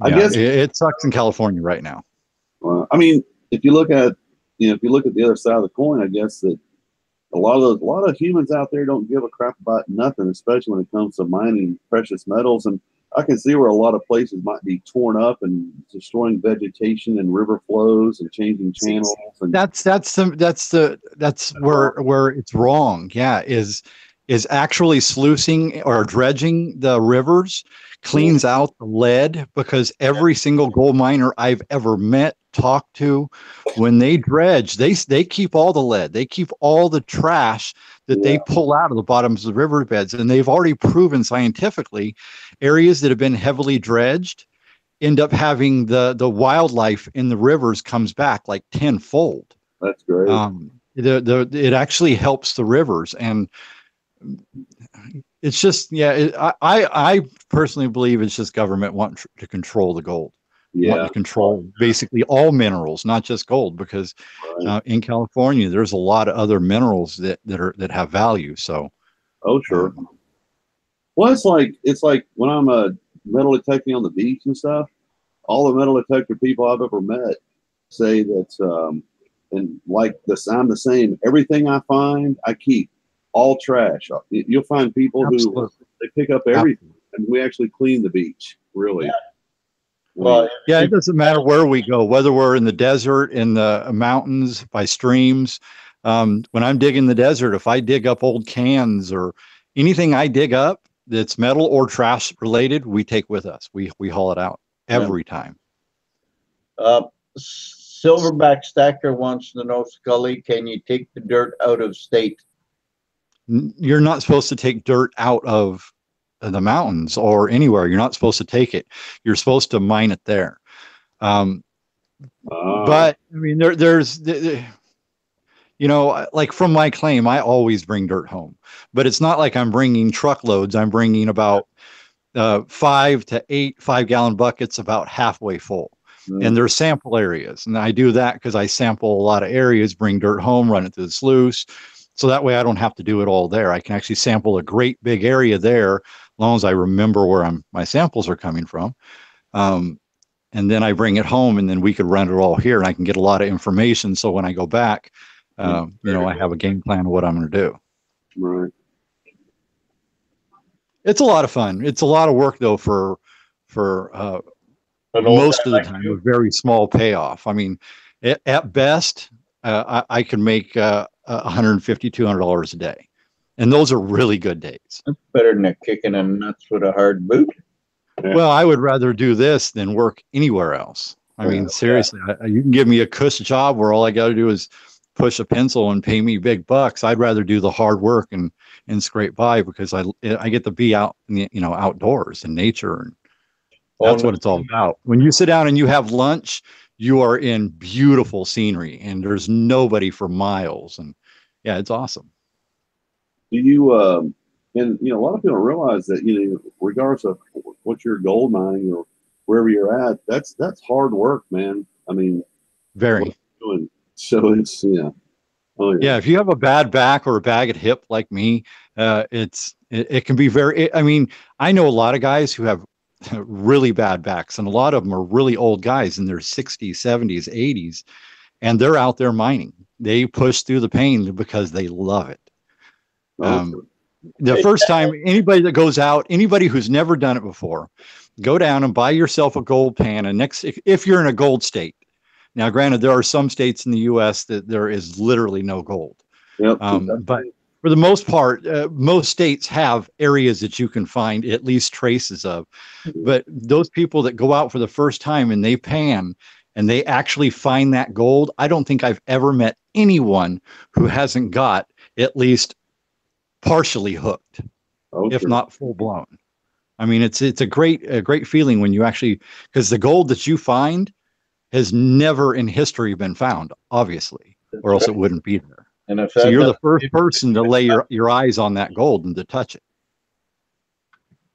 I guess it sucks in California right now. I mean, if you look at the other side of the coin, I guess that a lot of humans out there don't give a crap about nothing, especially when it comes to mining precious metals. And I can see where a lot of places might be torn up and destroying vegetation and river flows and changing channels. And that's where it's wrong. Yeah, is actually sluicing or dredging the rivers cleans out the lead, because every single gold miner I've ever met, talked to, when they dredge, they keep all the lead, they keep all the trash that they pull out of the bottoms of the riverbeds. And they've already proven scientifically areas that have been heavily dredged end up having the wildlife in the rivers comes back like tenfold. That's great. It actually helps the rivers. And it's just, I personally believe it's just government wanting to control the gold. Want to control basically all minerals, not just gold, because in California there's a lot of other minerals that have value. So, sure. Well, it's like when I'm metal detecting on the beach and stuff. All the metal detector people I've ever met, say that, and like this, I'm the same. Everything I find, I keep. All trash. You'll find people who they pick up everything, and we actually clean the beach. Really. Yeah. Well, yeah, it doesn't matter where we go, whether we're in the desert, in the mountains, by streams. When I'm digging the desert, if I dig up old cans or anything I dig up that's metal or trash related, we take with us. We haul it out every time. Silverback Stacker wants to know, Scully, can you take the dirt out of state? You're not supposed to take dirt out of the mountains or anywhere. You're not supposed to take it. You're supposed to mine it there. But I mean, there's you know, like from my claim, I always bring dirt home, but it's not like I'm bringing truckloads. I'm bringing about 5 to 8 5-gallon buckets, about halfway full. And there's sample areas. And I do that because I sample a lot of areas, bring dirt home, run it through the sluice. So that way I don't have to do it all there. I can actually sample a great big area there, as long as I remember where my samples are coming from. And then I bring it home, and then we could run it all here, and I can get a lot of information. So when I go back, you know, I have a game plan of what I'm going to do. Right. It's a lot of fun. It's a lot of work though for most of the time, a very small payoff. I mean, at best, I can make $150, $200 a day, and those are really good days. That's better than a kicking in nuts with a hard boot. Yeah. Well, I would rather do this than work anywhere else. I mean, seriously, you can give me a cush job where all I got to do is push a pencil and pay me big bucks. I'd rather do the hard work and scrape by, because I get to be out in the, you know, outdoors in nature, and that's what it's all about. When you sit down and you have lunch, you are in beautiful scenery, and there's nobody for miles, and yeah, it's awesome. Do you and you know, a lot of people don't realize that, you know, regardless of what you're gold mining or wherever you're at, that's hard work, man. I mean, very. So it's Yeah, if you have a bad back or a bad hip like me, it can be very. I mean, I know a lot of guys who have really bad backs, and a lot of them are really old guys in their 60s, 70s, 80s, and they're out there mining. They push through the pain because they love it. The first time anybody that goes out, anybody who's never done it before, go down and buy yourself a gold pan. And if you're in a gold state, now granted, there are some states in the U.S. that there is literally no gold. Yep. But for the most part, most states have areas that you can find at least traces of. But those people that go out for the first time and they pan and they actually find that gold, I don't think I've ever met anyone who hasn't got at least partially hooked, if not full blown. I mean, it's a great feeling when you actually, because the gold that you find has never in history been found, obviously, or else it wouldn't be there. And so you're the first person to lay your eyes on that gold and to touch it.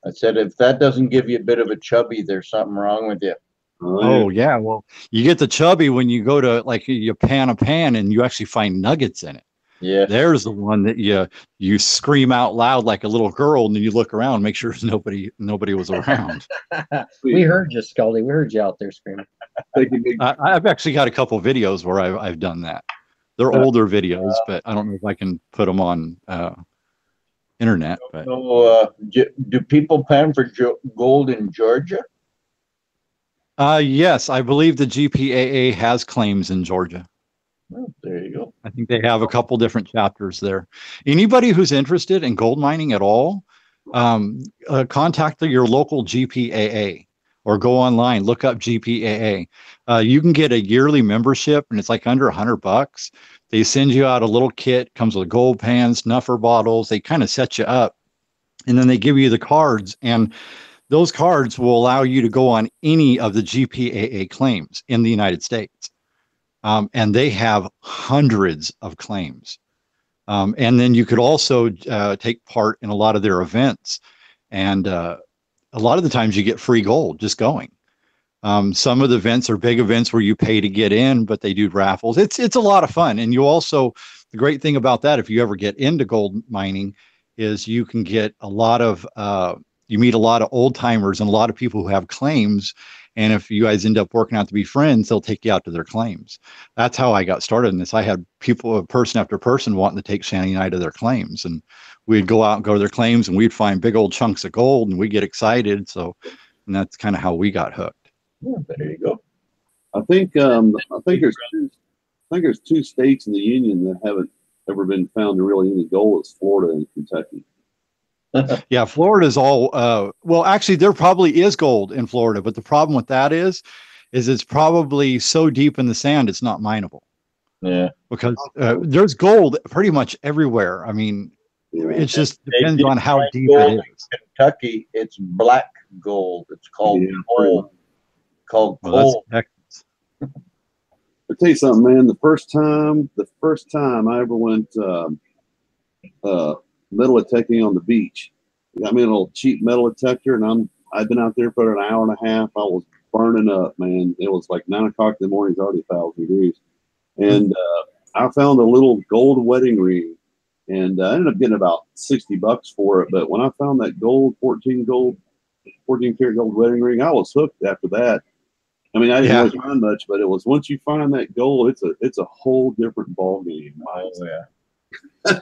I said, if that doesn't give you a bit of a chubby, there's something wrong with you. Oh yeah, well, you get the chubby when you go to, like, you pan a pan and you actually find nuggets in it. Yeah, there's the one that you scream out loud like a little girl, and then you look around, make sure nobody was around. We heard you, Scully. We heard you out there screaming. I've actually got a couple videos where I've done that. They're older videos, but I don't know if I can put them on internet. But so, do people pan for gold in Georgia? Yes, I believe the GPAA has claims in Georgia. Oh, there you go. I think they have a couple different chapters there. Anybody who's interested in gold mining at all, contact your local GPAA or go online, look up GPAA. You can get a yearly membership, and it's like under $100. They send you out a little kit, comes with gold pans, snuffer bottles. They kind of set you up, and then they give you the cards, and those cards will allow you to go on any of the GPAA claims in the United States. And they have hundreds of claims. And then you could also take part in a lot of their events. And a lot of the times you get free gold just going. Some of the events are big events where you pay to get in, but they do raffles. It's a lot of fun. And you also, the great thing about that, if you ever get into gold mining, is you can get a lot of, you meet a lot of old timers and a lot of people who have claims. And if you guys end up working out to be friends, they'll take you out to their claims. That's how I got started in this. I had people, person after person, wanting to take Shanny and I to their claims, and we'd go out and go to their claims, and we'd find big old chunks of gold, and we'd get excited. So, and that's kind of how we got hooked. Yeah, there you go. I think there's two states in the union that haven't ever been found to really any gold. It's Florida and Kentucky. Yeah, Florida's all well, actually there probably is gold in Florida, but the problem with that is it's probably so deep in the sand it's not mineable. Yeah, because there's gold pretty much everywhere. I mean, it just depends on how deep it is. In Kentucky, it's black gold. It's called coal. Called coal. I tell you something, man. The first time I ever went metal detecting on the beach, they got me a little cheap metal detector, and I've been out there for an hour and a half. I was burning up, man. It was like 9 o'clock in the morning. It's already 1,000 degrees, and I found a little gold wedding ring, and I ended up getting about $60 for it. But when I found that 14 karat gold wedding ring, I was hooked after that. I mean, I didn't really find much, but it was once you find that gold, it's a whole different ball game. Oh, yeah.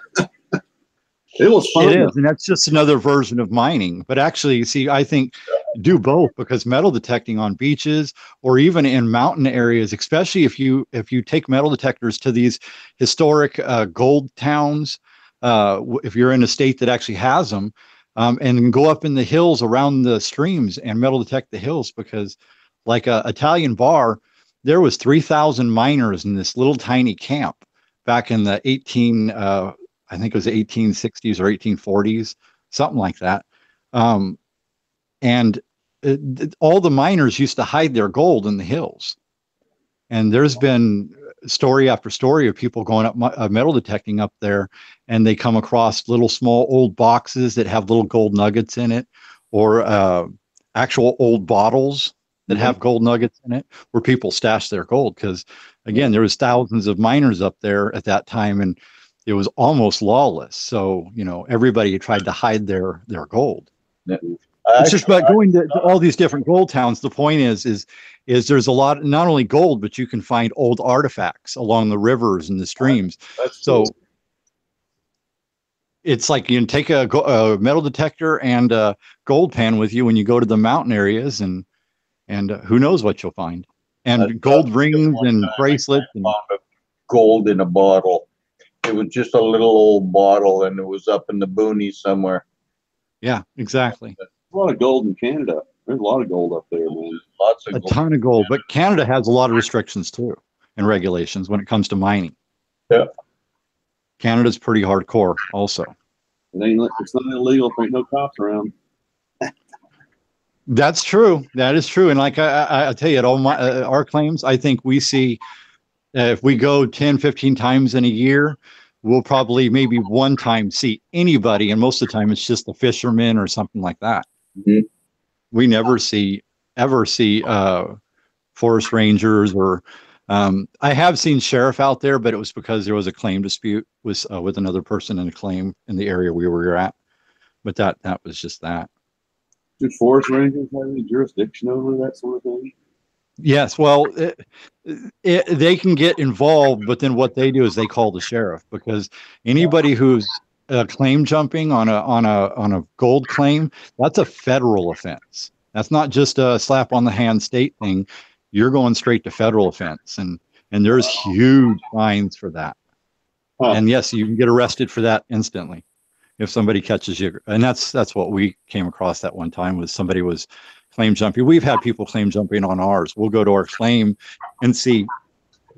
It was fun. It is, and that's just another version of mining. But actually, see, I think do both, because metal detecting on beaches or even in mountain areas, especially if you take metal detectors to these historic gold towns, if you're in a state that actually has them, and go up in the hills around the streams and metal detect the hills, because like a Italian bar, there was 3,000 miners in this little tiny camp back in the I think it was the 1860s or 1840s, something like that. And all the miners used to hide their gold in the hills. And there's been story after story of people going up metal detecting up there, and they come across little small old boxes that have little gold nuggets in it, or actual old bottles that have gold nuggets in it, where people stash their gold. Because again, there was thousands of miners up there at that time, and it was almost lawless. So, everybody tried to hide their gold. Yeah. It's just about going to all these different gold towns. The point is there's a lot, not only gold, but you can find old artifacts along the rivers and the streams. So it's like you can take a metal detector and a gold pan with you when you go to the mountain areas, and who knows what you'll find. And gold rings and bracelets. And gold in a bottle. It was just a little old bottle, and it was up in the boonies somewhere. Yeah, exactly. There's a lot of gold in Canada. There's a lot of gold up there, man. Lots of gold. A ton of gold, but Canada has a lot of restrictions too and regulations when it comes to mining. Yeah. Canada's pretty hardcore also. It's not illegal if there ain't no cops around. That's true. That is true. And like I tell you, at all our claims, I think we see, if we go 10, 15 times in a year, we'll probably maybe one time see anybody. And most of the time it's just the fishermen or something like that. Mm-hmm. We never ever see forest rangers or I have seen sheriff out there, but it was because there was a claim dispute with another person in a claim in the area we were at. But that was just that. Do forest rangers have any jurisdiction over that sort of thing? Yes, well, they can get involved, but then what they do is they call the sheriff, because anybody who's claim jumping on a gold claim, that's a federal offense. That's not just a slap on the hand state thing. You're going straight to federal offense, and there's huge fines for that. And yes, you can get arrested for that instantly if somebody catches you. And that's what we came across that one time, was somebody was claim jumping. We've had people claim jumping on ours. We'll go to our claim and see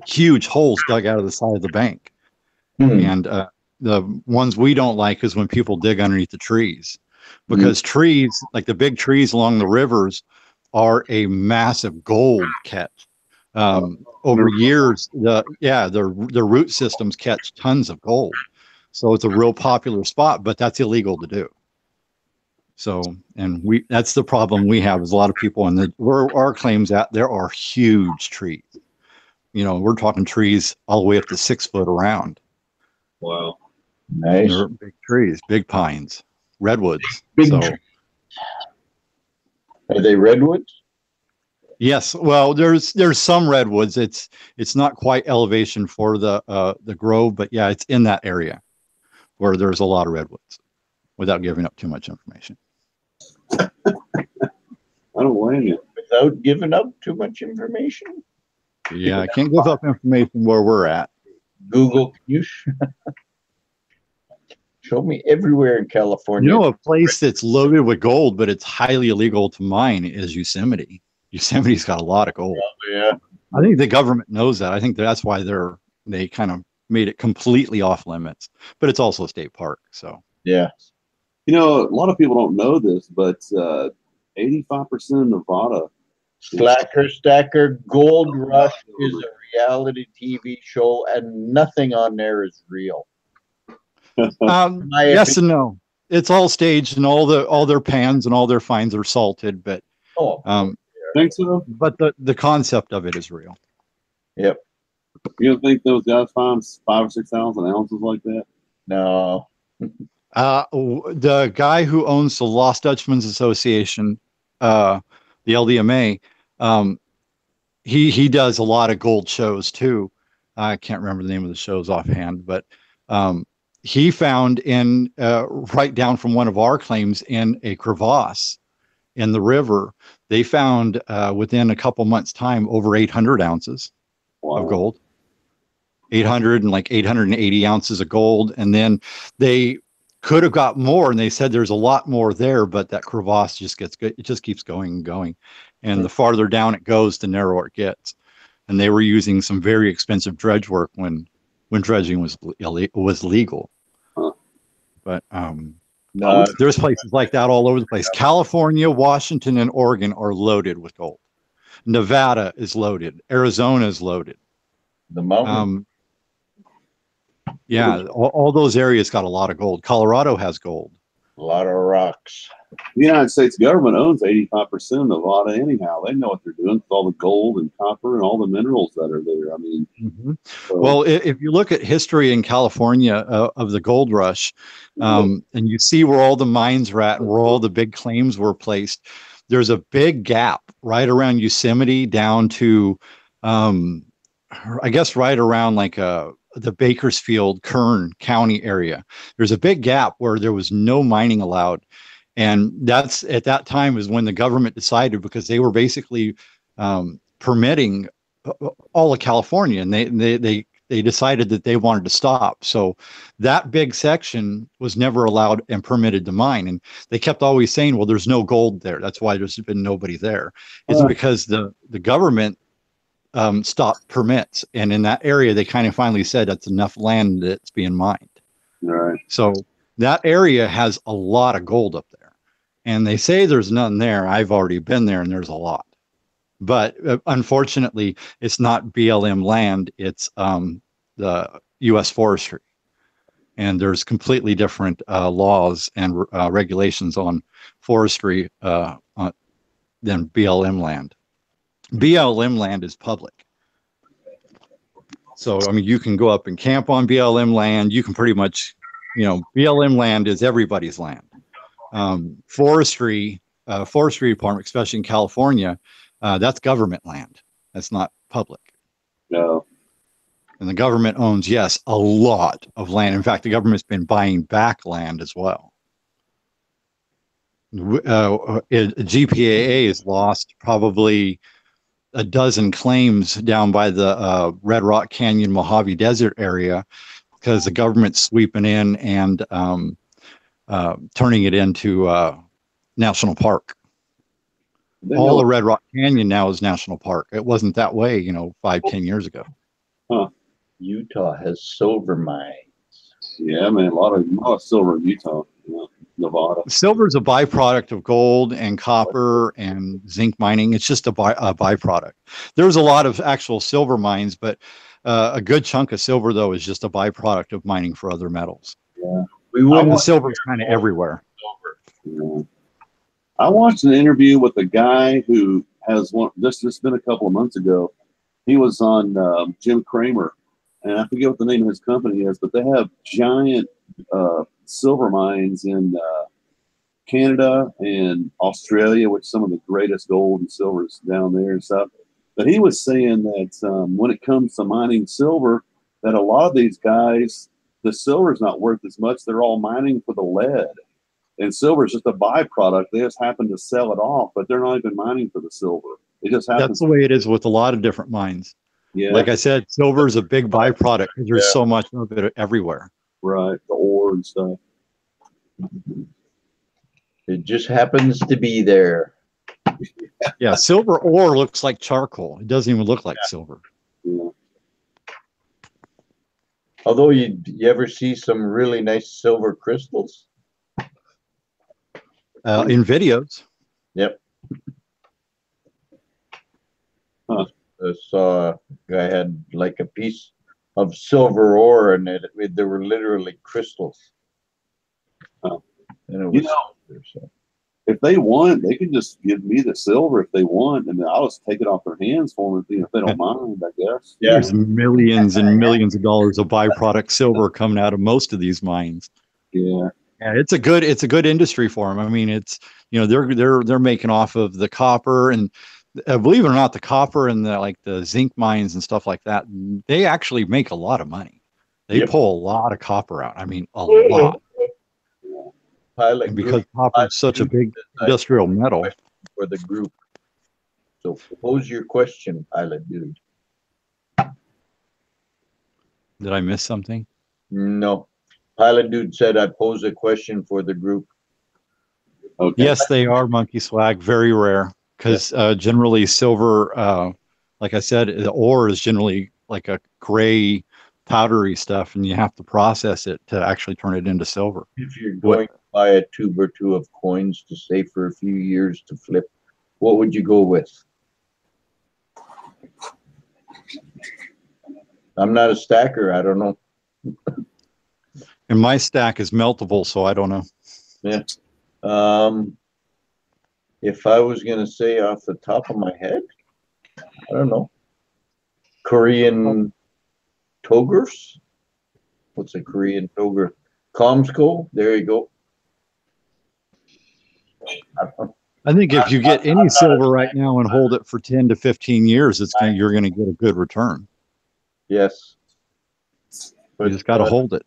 huge holes dug out of the side of the bank. And the ones we don't like is when people dig underneath the trees, because trees, like the big trees along the rivers, are a massive gold catch. Over years, the root systems catch tons of gold. So it's a real popular spot, but that's illegal to do. So, and that's the problem we have, is a lot of people, and where our claims at, there are huge trees. We're talking trees all the way up to 6 foot around. Wow. Nice. They're big trees, big pines, redwoods. Big trees. Are they redwoods? Yes, well, there's some redwoods. It's not quite elevation for the grove, but yeah, it's in that area where there's a lot of redwoods. Without giving up too much information. I don't blame you. Without giving up too much information. Yeah, I can't give up information where we're at. Google, can you show me everywhere in California? You know, a place that's loaded with gold, but it's highly illegal to mine is Yosemite. Yosemite's got a lot of gold. Oh, yeah. I think the government knows that. I think that's why they kind of made it completely off limits. But it's also a state park, so yeah. You know, a lot of people don't know this, but 85% of Nevada. Slacker Stacker Gold Rush is a reality TV show, and nothing on there is real. Yes and no. It's all staged, and all their pans and all their finds are salted, but think so? But the concept of it is real. Yep. You don't think those guys find 5,000 or 6,000 ounces like that? No. The guy who owns the Lost Dutchman's Association, the LDMA, he does a lot of gold shows too. I can't remember the name of the shows offhand, but he found in right down from one of our claims in a crevasse in the river, they found within a couple months' time over 800 ounces of gold. 800 and like 880 ounces of gold, and then they could have got more, and they said there's a lot more there, but that crevasse just gets good. It just keeps going and going, and the farther down it goes, the narrower it gets. And they were using some very expensive dredge work when dredging was legal. But there's places like that all over the place. California, Washington, and Oregon are loaded with gold. Nevada is loaded. Arizona is loaded. The mountain. Yeah, all those areas got a lot of gold. Colorado has gold. A lot of rocks. The United States government owns 85% of Nevada anyhow. They know what they're doing with all the gold and copper and all the minerals that are there. I mean, well, if you look at history in California of the gold rush, and you see where all the mines are at and where all the big claims were placed, there's a big gap right around Yosemite down to, I guess, right around like the Bakersfield, Kern County area. There's a big gap where there was no mining allowed. And that's at that time is when the government decided, because they were basically permitting all of California, and they decided that they wanted to stop. So that big section was never allowed and permitted to mine. And they kept always saying, well, there's no gold there. That's why there's been nobody there. It's because the government stopped permits, and in that area they kind of finally said that's enough land that's being mined. Right. So that area has a lot of gold up there, and they say there's none there. I've already been there, and there's a lot, but unfortunately it's not BLM land. It's the U.S. forestry, and there's completely different laws and regulations on forestry than BLM land. BLM land is public. So, I mean, you can go up and camp on BLM land. You can pretty much, BLM land is everybody's land. Forestry department, especially in California, that's government land. That's not public. No. And the government owns, yes, a lot of land. In fact, the government's been buying back land as well. GPAA has lost probably a dozen claims down by the Red Rock Canyon Mojave Desert area, because the government's sweeping in and turning it into national park. All of Red Rock Canyon now is national park. It wasn't that way, 5-10 years ago. Huh. Utah has silver mines. Yeah, man, a lot of silver in Utah. Nevada. Silver is a byproduct of gold and copper and zinc mining. It's just a byproduct. There's a lot of actual silver mines, but a good chunk of silver, though, is just a byproduct of mining for other metals. Yeah, the silver is kind of everywhere. Yeah. I watched an interview with a guy who has one. This been a couple of months ago. He was on Jim Cramer, and I forget what the name of his company is, but they have giant silver mines in Canada and Australia, which some of the greatest gold and silvers down there and stuff. But he was saying that when it comes to mining silver, that a lot of these guys, the silver is not worth as much. They're all mining for the lead. And silver is just a byproduct. They just happen to sell it off, but they're not even mining for the silver. It just happens. That's the way it is with a lot of different mines. Yeah. Like I said, silver is a big byproduct because there's so much of it everywhere. Right. The ore and stuff. It just happens to be there. Yeah, silver ore looks like charcoal. It doesn't even look like silver. Yeah. Although you ever see some really nice silver crystals? In videos. Yep. Huh. I saw a guy had like a piece of silver ore and there were literally crystals. Huh. And it was so. If they want, they can just give me the silver if they want, and I'll just take it off their hands for them if they don't mind, I guess. Yeah. There's millions and millions of dollars of byproduct silver coming out of most of these mines. Yeah. Yeah, it's a good industry for them. I mean, it's, you know, they're making off of the copper, and believe it or not, the copper and the zinc mines and stuff like that, they actually make a lot of money. They pull a lot of copper out. I mean, a lot. Pilot because copper is such a big industrial metal for the group. So pose your question, Pilot Dude. Did I miss something? No. Pilot Dude said I'd pose a question for the group. Okay. Yes, they are, Monkey Swag. Very rare because generally silver, like I said, the ore is generally like a gray, powdery stuff, and you have to process it to actually turn it into silver. If you're going to buy a tube or two of coins to save for a few years to flip, what would you go with? I'm not a stacker. I don't know. And my stack is meltable, so I don't know. Yeah. If I was going to say off the top of my head, I don't know. Korean Togers? What's a Korean Toger? Comsco? There you go. I think if you get any silver right now and hold it for 10 to 15 years, you're going to get a good return. Yes. But you just got to hold it.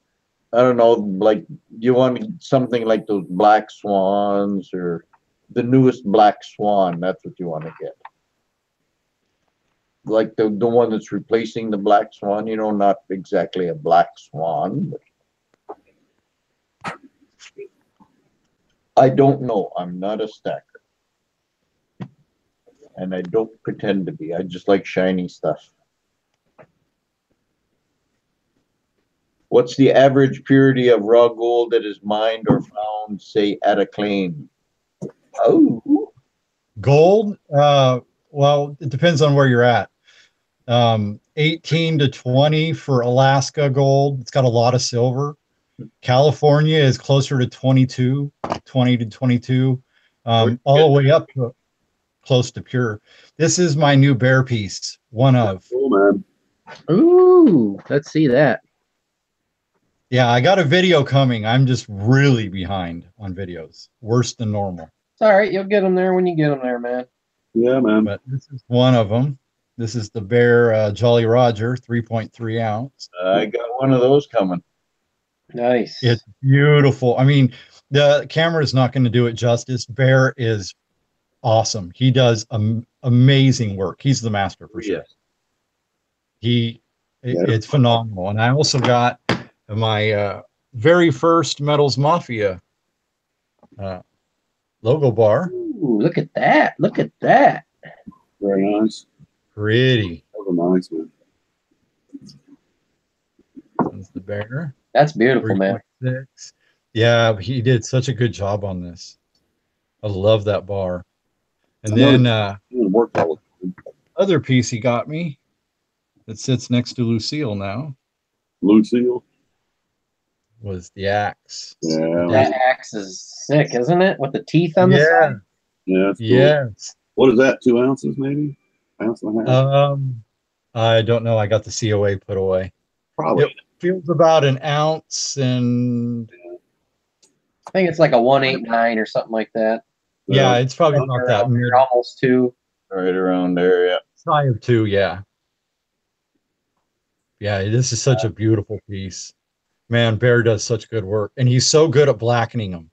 I don't know, like, you want something like those black swans or the newest black swan. That's what you want to get. Like the one that's replacing the black swan, you know, not exactly a black swan. But I don't know. I'm not a stacker. And I don't pretend to be. I just like shiny stuff. What's the average purity of raw gold that is mined or found, say, at a claim? Oh. Gold? Well, it depends on where you're at. 18 to 20 for Alaska gold. It's got a lot of silver. California is closer to 20 to 22, all the way up to close to pure. This is my new bear piece. One of. Oh, man. Ooh, let's see that. Yeah, I got a video coming. I'm just really behind on videos. Worse than normal. It's all right. You'll get them there when you get them there, man. Yeah, man. But this is one of them. This is the Bear Jolly Roger, 3.3 ounce. I got one of those coming. Nice. It's beautiful. I mean, the camera is not going to do it justice. Bear is awesome. He does amazing work. He's the master for sure. Yes. It's phenomenal. And I also got my very first Metals Mafia logo bar. Ooh, look at that. Look at that. Very nice. Pretty. That was nice, man. That's the Bear. That's beautiful, man. Yeah, he did such a good job on this. I love that bar. And then other piece he got me that sits next to Lucille now. Lucille? Was the axe. Yeah. That axe is sick, isn't it? With the teeth on the side. Yeah. Cool. Yes. What is that? 2 ounces, maybe? Ounce and a half? I don't know. I got the COA put away. Probably. It feels about an ounce and I think it's like a 189 or something like that. Yeah, it's probably about that. Almost 2. Right around there, yeah. Shy of 2, yeah. Yeah, this is such a beautiful piece. Man, Bear does such good work. And he's so good at blackening them,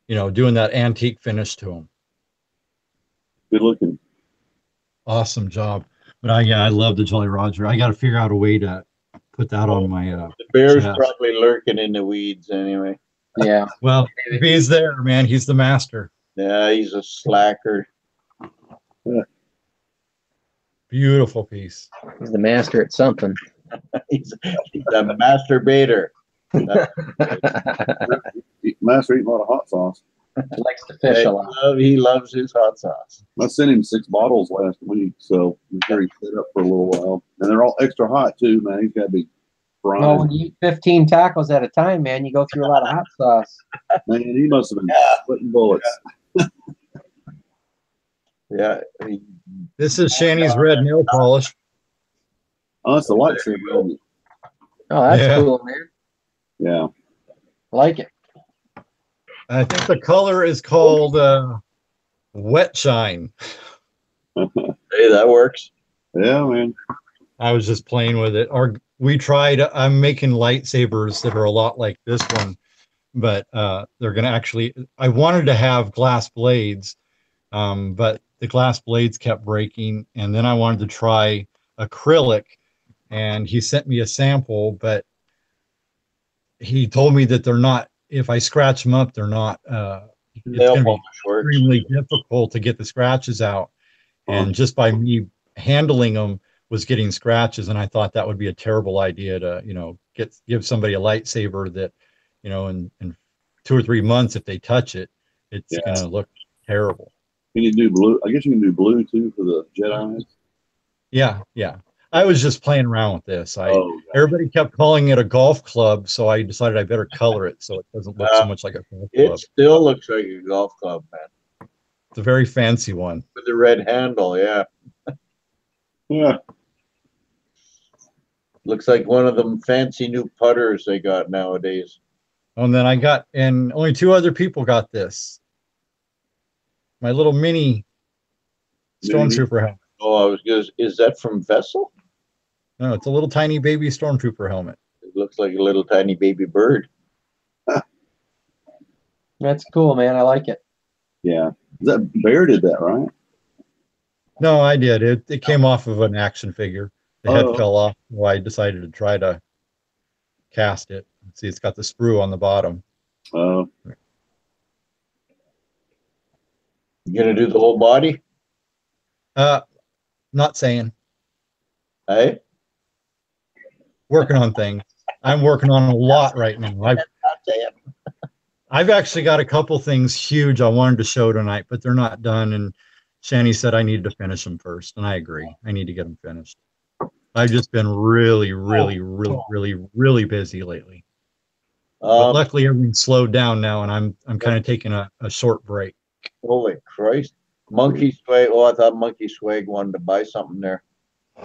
you know, doing that antique finish to them. Good looking. Awesome job. But I love the Jolly Roger. I got to figure out a way to put that on my the bear's chest. probably lurking in the weeds anyway. Yeah. Well, if he's there, man, he's the master. Yeah, he's a slacker. Yeah. Beautiful piece. He's the master at something. he's a masturbator. Master eating a lot of hot sauce. He likes to fish a lot. He loves his hot sauce. I sent him 6 bottles last week, so I'm sure he set up for a little while. And they're all extra hot too, man. He's got to be frying. Well, when you eat 15 tacos at a time, man, you go through a lot of hot sauce. Man, he must have been sweating bullets. Yeah. This is Shanny's red nail polish. Oh, that's a lightsaber, isn't it? Oh, that's cool, man. Yeah. I like it. I think the color is called Wet Shine. Hey, that works. Yeah, man. I was just playing with it. We tried, I'm making lightsabers that are a lot like this one, but they're going to actually, I wanted to have glass blades, but the glass blades kept breaking. And then I wanted to try acrylic, and he sent me a sample, but he told me that they're not, if I scratch them up, they're not, it's going to be extremely difficult to get the scratches out. And just by me handling them was getting scratches. And I thought that would be a terrible idea to, you know, give somebody a lightsaber that, you know, in 2 or 3 months, if they touch it, it's going to look terrible. Can you do blue? I guess you can do blue too for the Jedi. Yeah, yeah. I was just playing around with this. Everybody kept calling it a golf club, so I decided I better color it so it doesn't look so much like a golf club. It still looks like a golf club, man. It's a very fancy one. With the red handle, yeah. Yeah. Looks like one of them fancy new putters they got nowadays. And then and only 2 other people got this. My little mini stormtrooper helmet. Oh, I was good. Is that from Vessel? No, it's a little tiny baby stormtrooper helmet. It looks like a little tiny baby bird. That's cool, man. I like it. Yeah. That Bear did that, right? No, I did. It came off of an action figure. The head fell off. So I decided to try to cast it. See, it's got the sprue on the bottom. You gonna do the whole body? Not saying. Hey? Working on things. I'm working on a lot right now. I've actually got a couple things huge I wanted to show tonight, but they're not done. And Shanny said I needed to finish them first. And I agree. I need to get them finished. I've just been really busy lately. But luckily everything's slowed down now, and I'm kind of taking a short break. Holy Christ. Monkey Swag. Oh, I thought Monkey Swag wanted to buy something there.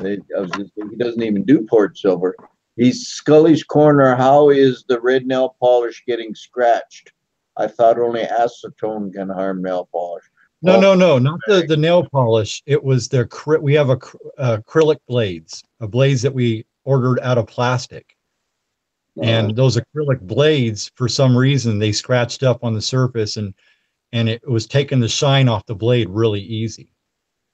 He doesn't even do port silver. He's Scully's Corner. How is the red nail polish getting scratched? I thought only acetone can harm nail polish. No, not the nail polish. It was we have acrylic blades, blades that we ordered out of plastic. And those acrylic blades, for some reason, they scratched up on the surface, and it was taking the shine off the blade really easy.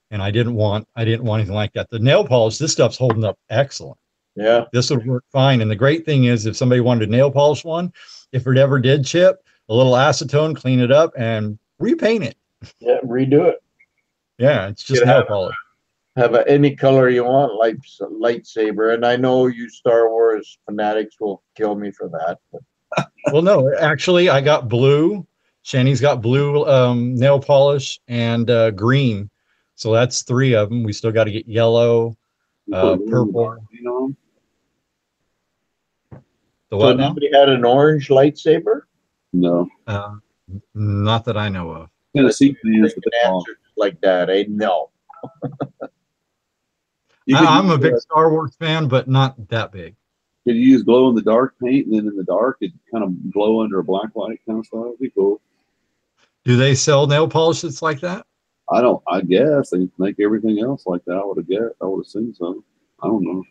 And I didn't want anything like that. The nail polish, this stuff's holding up excellent. Yeah. This would work fine. And the great thing is, if somebody wanted to nail polish one, if it ever did chip, a little acetone, clean it up and repaint it. Yeah, redo it. Yeah, it's just nail polish. Have any color you want, like lightsaber. And I know you Star Wars fanatics will kill me for that. But. Well, no, actually, I got blue. Shanny's got blue nail polish and green. So that's 3 of them. We still got to get yellow, purple. The what now? Nobody had an orange lightsaber? No. Not that I know of. Tennessee fans like that, eh? No. I'm a big Star Wars fan, but not that big. Could you use glow in the dark paint, and then in the dark it kind of glow under a black light kind of style? That'd be cool. Do they sell nail polishes like that? I guess they make everything else like that. I would have seen some. I don't know.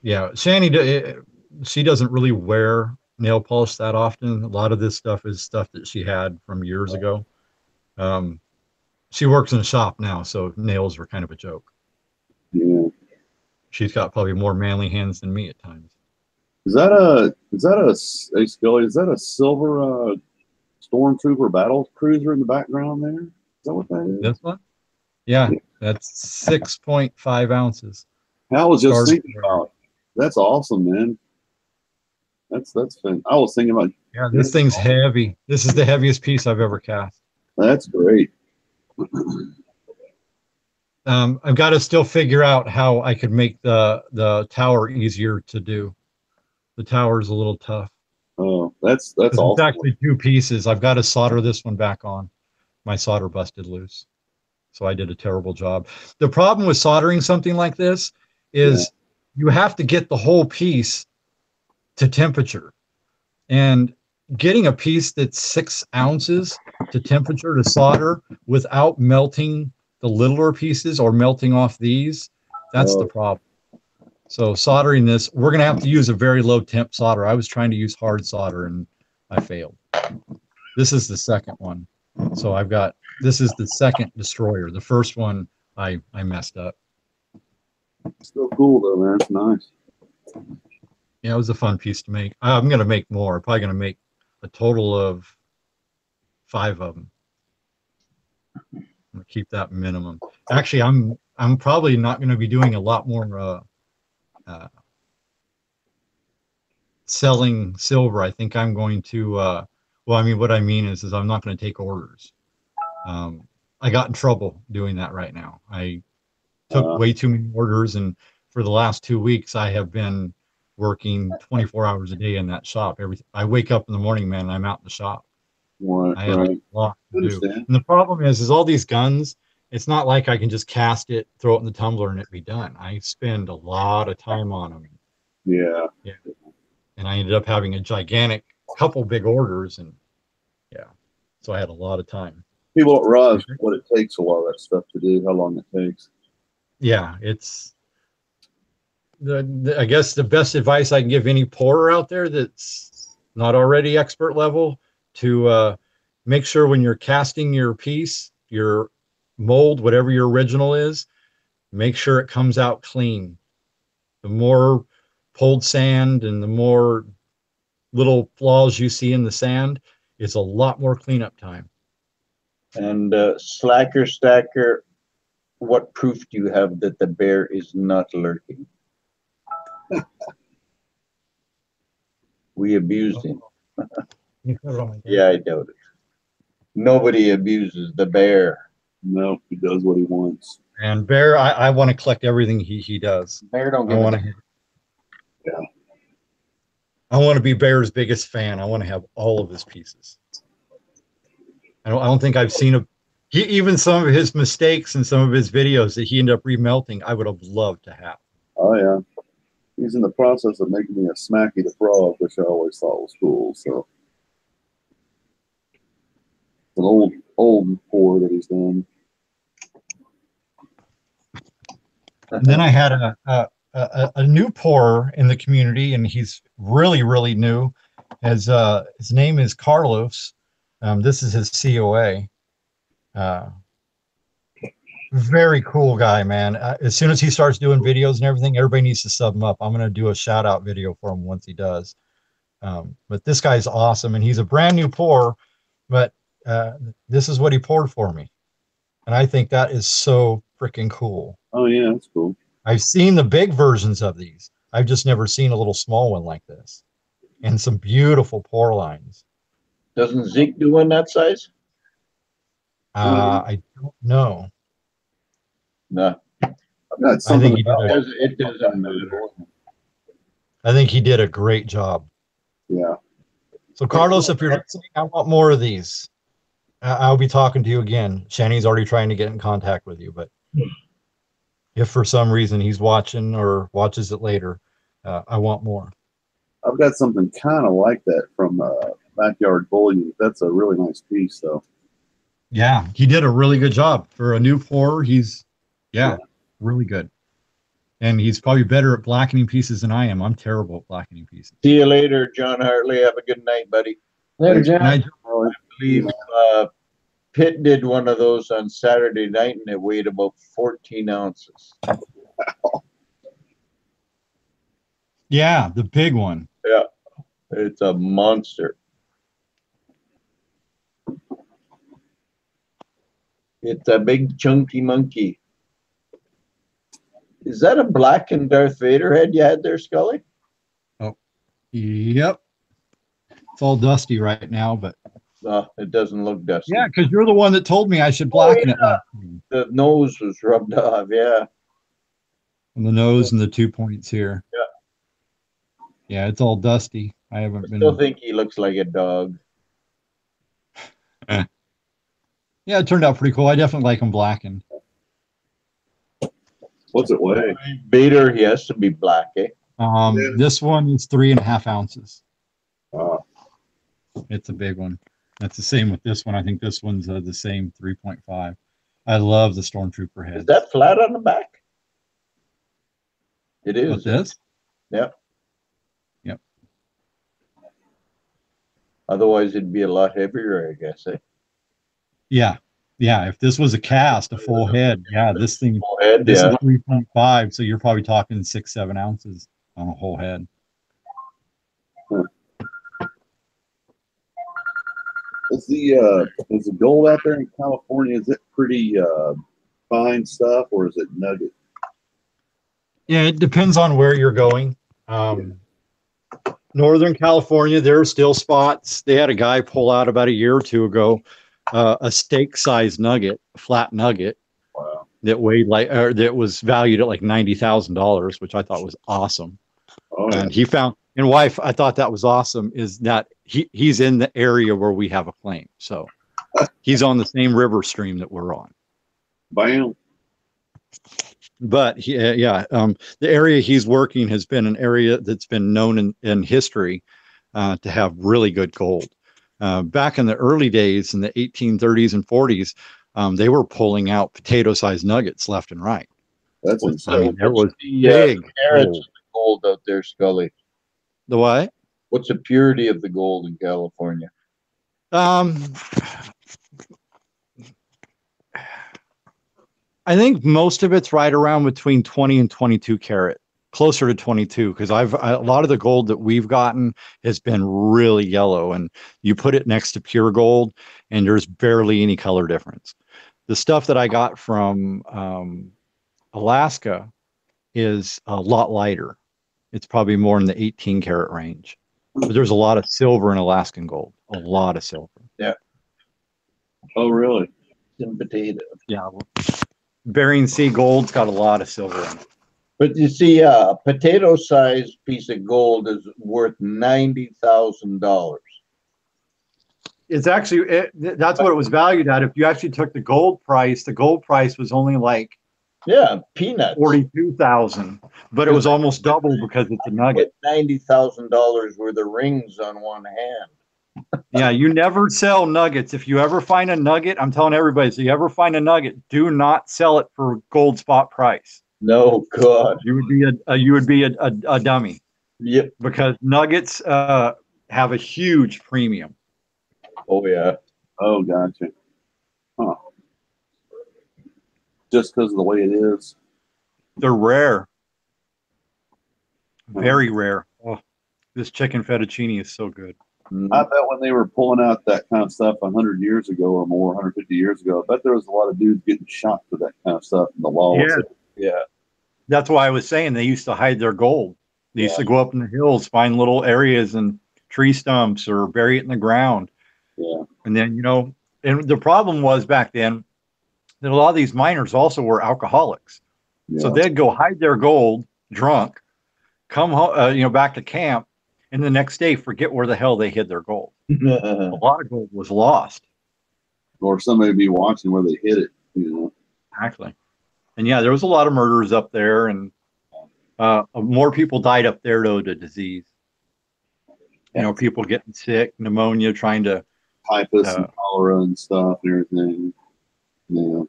Yeah, she doesn't really wear nail polish that often. A lot of this stuff is stuff that she had from years ago. She works in a shop now, so nails are kind of a joke. Yeah. She's got probably more manly hands than me at times. Is that hey Scully, is that a silver Stormtrooper battle cruiser in the background there? Is that what that is? This one? Yeah, that's 6.5 ounces. I was just thinking about it. That's awesome, man. That's fun. I was thinking about. Yeah, this thing's heavy. This is the heaviest piece I've ever cast. That's great. I've got to still figure out how I could make the tower easier to do. The tower's a little tough. Oh, that's awesome. It's actually 2 pieces. I've got to solder this one back on. My solder busted loose, so I did a terrible job. The problem with soldering something like this is you have to get the whole piece to temperature, and getting a piece that's 6 ounces to temperature to solder without melting the littler pieces or melting off these, that's the problem. So soldering this, we're going to have to use a very low temp solder. I was trying to use hard solder and I failed. This is the second one. So this is the second destroyer. The first one I messed up. Still cool though, man. It's nice. Yeah, it was a fun piece to make. I'm going to make more. I'm probably going to make a total of 5 of them. I'm going to keep that minimum. Actually, I'm probably not going to be doing a lot more selling silver. I think I'm going to well, I mean, what I mean is I'm not going to take orders. I got in trouble doing that right now. I took way too many orders, and for the last 2 weeks I have been working 24 hours a day in that shop. I wake up in the morning, man, and I'm out in the shop. I have a lot to do. And the problem is all these guns, it's not like I can just cast it, throw it in the tumbler, and it be done. I spend a lot of time on them. Yeah. And I ended up having a gigantic couple big orders, and so I had a lot of time. People don't realize what it takes a lot of that stuff to do, how long it takes. Yeah, it's I guess the best advice I can give any pourer out there that's not already expert level to make sure when you're casting your piece, your mold, whatever your original is, make sure it comes out clean. The more pulled sand and the more little flaws you see in the sand, it's a lot more cleanup time. And Slacker Stacker, what proof do you have that the bear is not lurking? We abused him. Yeah, I doubt it. Nobody abuses the bear. No, he does what he wants. And Bear, I want to collect everything he does. Bear don't give a I want to be Bear's biggest fan. I want to have all of his pieces. I don't think I've seen even some of his mistakes and some of his videos that he ended up remelting, I would have loved to have. Oh yeah. He's in the process of making me a Smacky the Frog, which I always thought was cool. So it's an old pour that he's done. And then I had a new pourer in the community, and he's really new. His name is Carlos. This is his COA. Very cool guy, man. As soon as he starts doing videos and everything, everybody needs to sub him up. I'm going to do a shout out video for him once he does. But this guy's awesome, and he's a brand new pour, but this is what he poured for me. And I think that is so freaking cool. Oh yeah, that's cool. I've seen the big versions of these. I've just never seen a little small one like this. And some beautiful pour lines. Doesn't Zeke do one that size? I don't know. No. I think it doesn't matter. I think he did a great job. Yeah. So Carlos, if you're listening, I want more of these. I'll be talking to you again. Shani's already trying to get in contact with you, but if for some reason he's watching or watches it later, I want more. I've got something kind of like that from Backyard Bully. That's a really nice piece, though. Yeah, he did a really good job for a new pour. He's really good, and he's probably better at blackening pieces than I am. I'm terrible at blackening pieces. See you later, John Hartley. Have a good night, buddy. Later, John. Night. I believe Pitt did one of those on Saturday night, and it weighed about 14 ounces. Yeah, the big one. Yeah, it's a monster. It's a big chunky monkey. Is that a blackened Darth Vader head you had there, Scully? Oh, yep. It's all dusty right now, but it doesn't look dusty. yeah, because you're the one that told me I should blacken it last time. The nose was rubbed off, yeah. And the nose and the 2 points here. Yeah. Yeah, it's all dusty. I haven't been. Still think he looks like a dog. Yeah, it turned out pretty cool. I definitely like him blackened. What's it weigh? Vader, he has to be black, eh? This one is 3.5 ounces. Wow. It's a big one. That's the same with this one. I think this one's the same 3.5. I love the Stormtrooper head. Is that flat on the back? It is. What's this? Yep. Yep. Otherwise, it'd be a lot heavier, I guess, eh? Yeah. Yeah. If this was a cast, a full head, yeah, this thing, Full head, this yeah. is 3.5. So you're probably talking 6-7 ounces on a whole head. Is the gold out there in California, is it pretty fine stuff, or is it nugget? Yeah, it depends on where you're going. Northern California, there are still spots. They had a guy pull out about a year or two ago a steak-sized nugget, a flat nugget. Wow. That weighed that was valued at like $90,000, which I thought was awesome. Oh, yeah. And he found, and wife, I thought that was awesome. Is that he's in the area where we have a claim, so he's on the same river stream that we're on. Bam. But the area he's working has been an area that's been known in history to have really good gold. Back in the early days, in the 1830s and 40s, they were pulling out potato-sized nuggets left and right. That's insane. I mean, there was the big carats of the gold out there, Scully? The what? What's the purity of the gold in California? I think most of it's right around between 20 and 22 karat, closer to 22, because a lot of the gold that we've gotten has been really yellow, and you put it next to pure gold and there's barely any color difference. The stuff that I got from Alaska is a lot lighter. It's probably more in the 18 karat range. But there's a lot of silver in Alaskan gold, a lot of silver. Yeah. Oh, really? In potato. Yeah. Bering Sea gold's got a lot of silver in it. But you see, a potato-sized piece of gold is worth $90,000. It's actually, that's what it was valued at. If you actually took the gold price was only like peanuts. 42,000, but it was almost double because it's a nugget. $90,000 worth of rings on one hand. Yeah, you never sell nuggets. If you ever find a nugget, I'm telling everybody, if you ever find a nugget, do not sell it for gold spot price. No, God. You would be a dummy. Yep. Because nuggets have a huge premium. Oh, yeah. Oh, gotcha. Huh. Just because of the way it is. They're rare. Very rare. Oh, this chicken fettuccine is so good. I bet when they were pulling out that kind of stuff 100 years ago or more, 150 years ago, I bet there was a lot of dudes getting shot for that kind of stuff in the law. Yeah. That's why I was saying they used to hide their gold. They used to go up in the hills, find little areas and tree stumps or bury it in the ground. Yeah. And then, and the problem was back then that a lot of these miners also were alcoholics. Yeah. So they'd go hide their gold drunk, come home, back to camp, and the next day forget where the hell they hid their gold. A lot of gold was lost. Or somebody would be watching where they hid it, Exactly. And there was a lot of murders up there, and more people died up there though to disease. You know, people getting sick, pneumonia, trying to typhus and cholera and stuff and everything. You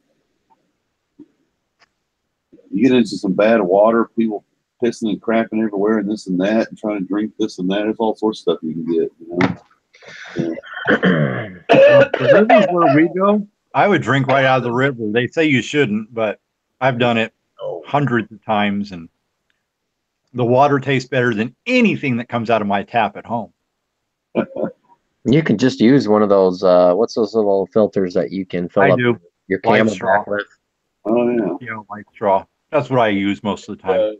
get into some bad water, people pissing and crapping everywhere and this and that, and trying to drink this and that. There's all sorts of stuff you can get, you know. The rivers where we go, I would drink right out of the river. They say you shouldn't, but I've done it hundreds of times, and the water tastes better than anything that comes out of my tap at home. You can just use one of those. What's those little filters that you can fill up your Camelback with? Oh yeah. Yeah, light straw. That's what I use most of the time.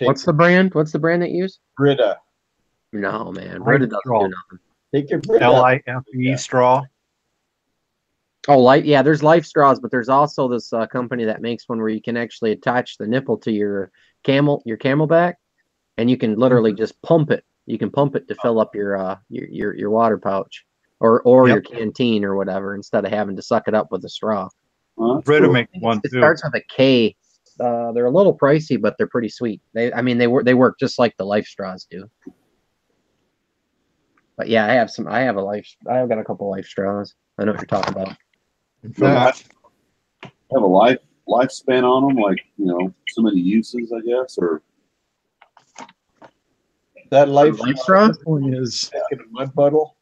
What's the brand? What's the brand that you use? Brita. No, man. Brita doesn't do nothing. Take your Brita. LIFE straw. Oh, light. Yeah, there's Life straws, but there's also this company that makes one where you can actually attach the nipple to your Camelback, and you can literally just pump it. You can pump it to fill up your water pouch or your canteen or whatever, instead of having to suck it up with a straw. Brita makes one It too. starts with a K. They're a little pricey, but they're pretty sweet. They work just like the Life straws do. But yeah, I have got a couple Life straws. I know what you're talking about. In fact, have a lifespan on them, like, you know, so many uses, I guess, or that Life straw? This one is in a mud puddle.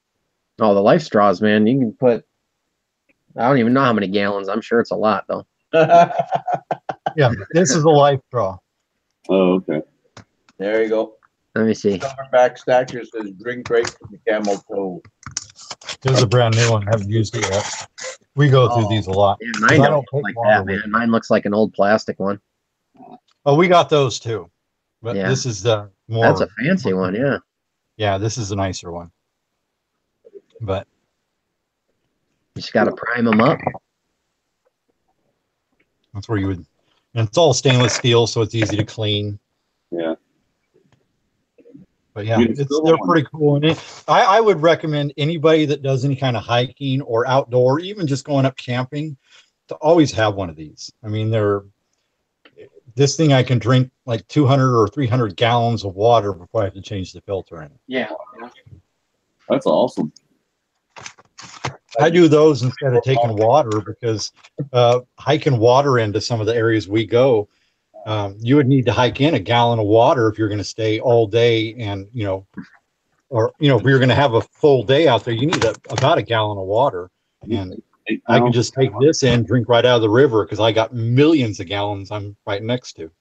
Oh, the Life straws, man. You can put, I don't even know how many gallons. I'm sure it's a lot though. yeah, this is a Life straw. oh, okay. There you go. Let me see. Silverback Stacker says drink right from the camel toe. This is a brand new one. I haven't used it yet. We go through these a lot. Yeah, mine don't look like that, man. Mine looks like an old plastic one. Oh, we got those too. But Yeah. this is the more. That's a fancy one, yeah. Yeah, this is a nicer one. But you just got to prime them up. That's where you would, and it's all stainless steel, so it's easy to clean. Yeah. But yeah, they're pretty cool. And I would recommend anybody that does any kind of hiking or outdoor, even just going up camping, to always have one of these. I mean, this thing I can drink like 200 or 300 gallons of water before I have to change the filter in it. Yeah. That's awesome. I do those instead of taking water because hiking water into some of the areas we go, you would need to hike in a gallon of water if you're going to stay all day, and if you're going to have a full day out there, you need about a gallon of water. And I can just take this in, drink right out of the river because I got millions of gallons I'm right next to.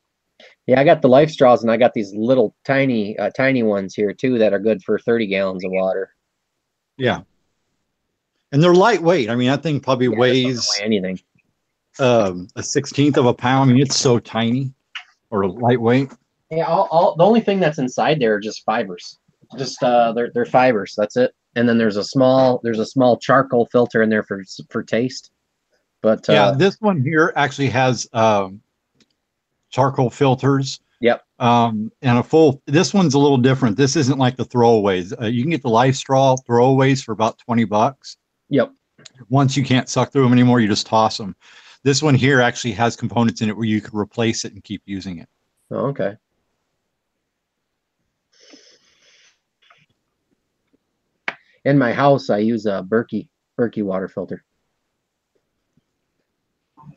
Yeah, I got the Life straws, and I got these little tiny ones here too that are good for 30 gallons of water. Yeah. And they're lightweight. I mean, that thing probably weighs anything. A 1/16 of a pound. I mean, it's so tiny or lightweight. Yeah, the only thing that's inside there are just fibers. Just they're fibers. That's it. And then there's a small charcoal filter in there for taste. But yeah, this one here actually has charcoal filters. Yep. And this one's a little different. This isn't like the throwaways. You can get the Life straw throwaways for about $20. Yep. Once you can't suck through them anymore, you just toss them. This one here actually has components in it where you could replace it and keep using it. Oh, okay. In my house, I use a Berkey water filter. I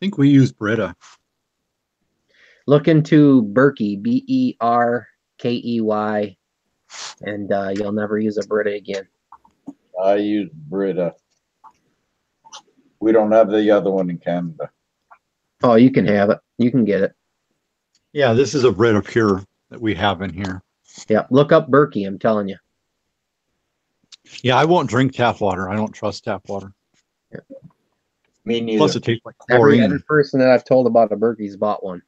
think we use Brita. Look into Berkey, Berkey, and you'll never use a Brita again. I use Brita. We don't have the other one in Canada. Oh, you can have it. You can get it. Yeah, this is a Brita Pure that we have in here. Yeah, look up Berkey, I'm telling you. Yeah, I won't drink tap water. I don't trust tap water. Yeah. Me neither. Plus, it tastes like chlorine. Every person that I've told about a Berkey's bought one.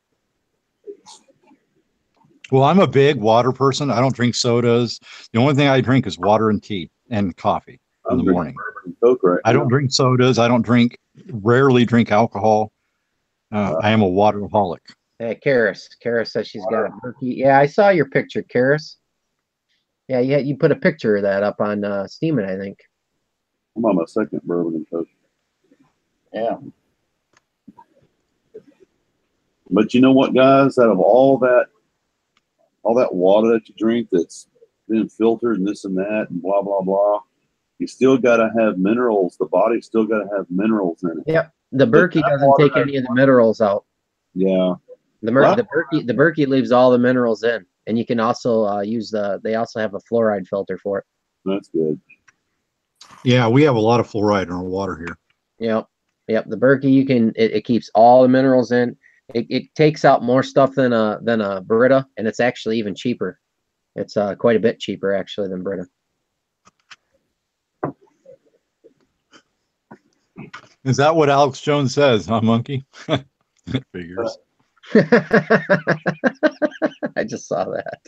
Well, I'm a big water person. I don't drink sodas. The only thing I drink is water and tea and coffee in the morning. I don't drink sodas. I don't rarely drink alcohol. I am a wateraholic. Hey, Karis. Karis says she's got a Berkey. Yeah, I saw your picture, Karis. Yeah, you put a picture of that up on Steam, I think. I'm on my second bourbon and Coke. Yeah. But you know what, guys? Out of all that water that you drink that's being filtered and this and that and blah, blah, blah. You still got to have minerals. The body's still got to have minerals in it. Yep. The Berkey doesn't take any of the minerals out. Yeah. The Berkey leaves all the minerals in. And you can also they also have a fluoride filter for it. That's good. Yeah, we have a lot of fluoride in our water here. Yep. The Berkey, it keeps all the minerals in. It takes out more stuff than a Brita, and it's actually even cheaper. It's quite a bit cheaper actually than Brita. Is that what Alex Jones says, huh, Monkey? Figures. I just saw that.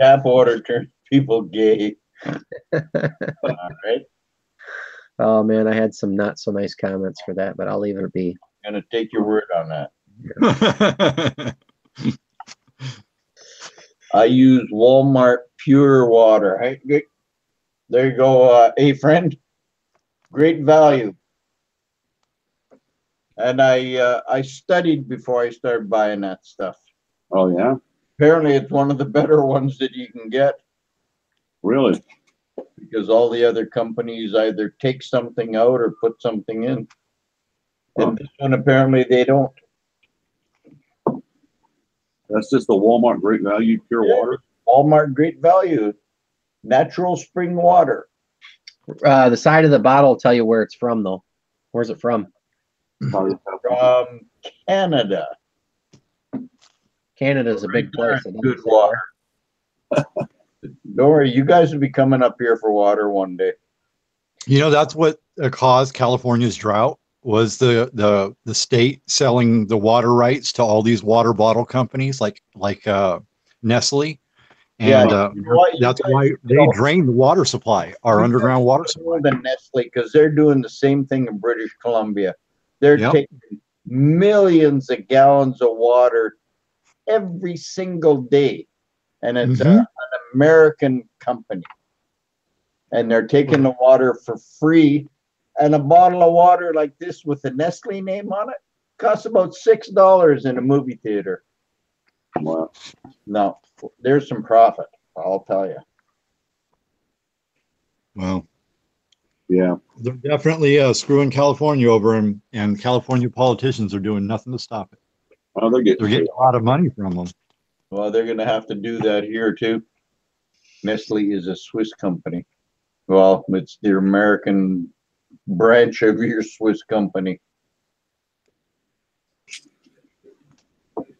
Tap water turns people gay. All right. Oh man, I had some not so nice comments for that, but I'll leave it be. I'm gonna take your word on that. I use Walmart pure water. Hey, there you go, hey friend. Great value. And I studied before I started buying that stuff. Oh yeah. Apparently, it's one of the better ones that you can get. Really? Because all the other companies either take something out or put something in. And this one, apparently, they don't. That's just the Walmart Great Value pure water? Walmart Great Value. Natural spring water. The side of the bottle will tell you where it's from, though. Where's it from? From Canada. Canada's a big place. Good water. Don't worry, you guys will be coming up here for water one day. You know, that's what caused California's drought, was the state selling the water rights to all these water bottle companies like Nestle. And that's why they drained the water supply, our underground water supply. More than Nestle, because they're doing the same thing in British Columbia. They're taking millions of gallons of water every single day. And it's an American company. And they're taking the water for free. And a bottle of water like this with the Nestle name on it costs about $6 in a movie theater. Wow. No, there's some profit, I'll tell you. Well, yeah. They're definitely screwing California over, and California politicians are doing nothing to stop it. Oh, they're getting a lot of money from them. Well, they're going to have to do that here, too. Nestle is a Swiss company. Well, it's the American branch of your Swiss company.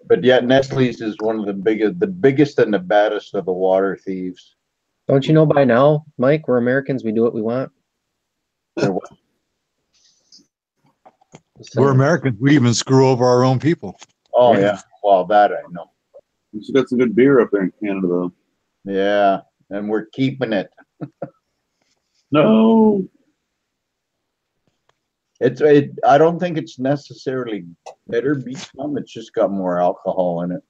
But yet Nestle's is one of the biggest and the baddest of the water thieves. Don't you know by now, Mike, we're Americans, we do what we want. We're Americans, we even screw over our own people. Oh yeah, well that I know. You got some good beer up there in Canada though. Yeah, and we're keeping it. No. I don't think it's necessarily better beef rum. It's just got more alcohol in it.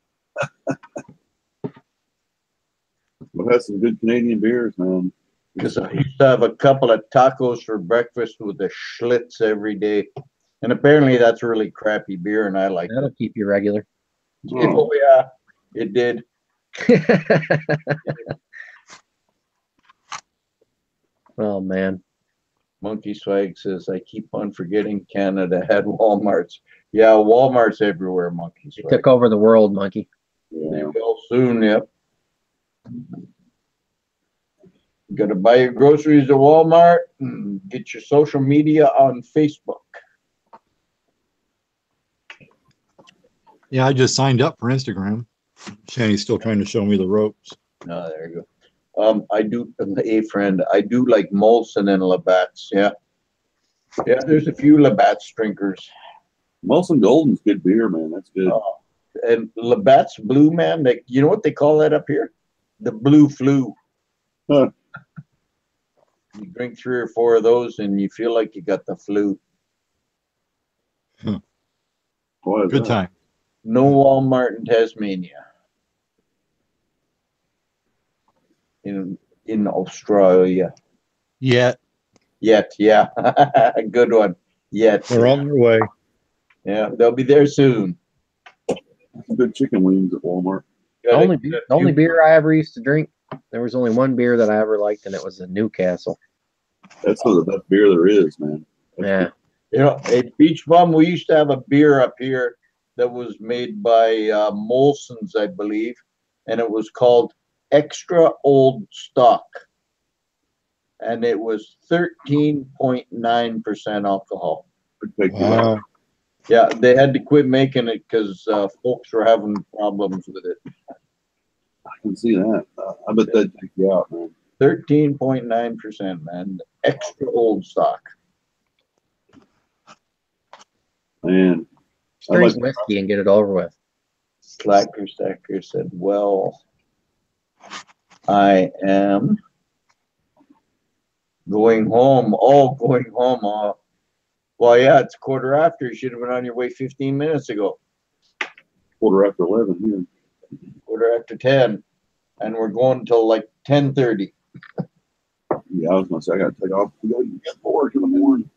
We've had some good Canadian beers, man. Because I used to have a couple of tacos for breakfast with the Schlitz every day. And apparently that's really crappy beer, and I like That'll keep you regular. Oh, yeah, it did. Oh, man. Monkey Swag says, I keep on forgetting Canada had Walmarts. Yeah, Walmart's everywhere, Monkey Swag. They took over the world, Monkey. Yeah. They will soon, yep. You got to buy your groceries at Walmart and get your social media on Facebook. Yeah, I just signed up for Instagram. Shanny's still trying to show me the ropes. Oh, there you go. I do, a friend, I do like Molson and Labatt's, yeah. Yeah, there's a few Labatt's drinkers. Molson Golden's good beer, man. That's good. And Labatt's Blue, man, you know what they call that up here? The blue flu. Huh. You drink 3 or 4 of those and you feel like you got the flu. Huh. Good time. No Walmart in Tasmania. In Australia. Yet, yeah. Good one. Yet. We're on their way. Yeah, they'll be there soon. Good chicken wings at Walmart. The only beer I ever used to drink There was only one beer that I ever liked, and it was a Newcastle. That's one of the best beer there is, man. Yeah. You know, at Beach Bum, we used to have a beer up here that was made by Molson's, I believe, and it was called Extra Old Stock. And it was 13.9% alcohol. Wow. Yeah, they had to quit making it because folks were having problems with it. I can see that. I bet that'd take you out, man. 13.9%, man. Extra Old Stock. Man. Just drink whiskey and get it over with. Slacker Stacker said, well, I am going home. Oh, going home. Well, yeah, it's 1/4 after. You should have been on your way 15 minutes ago. 11:15 here. 10. And we're going until like 10:30. Yeah, I was going to say, I got to take off to go get work in the morning.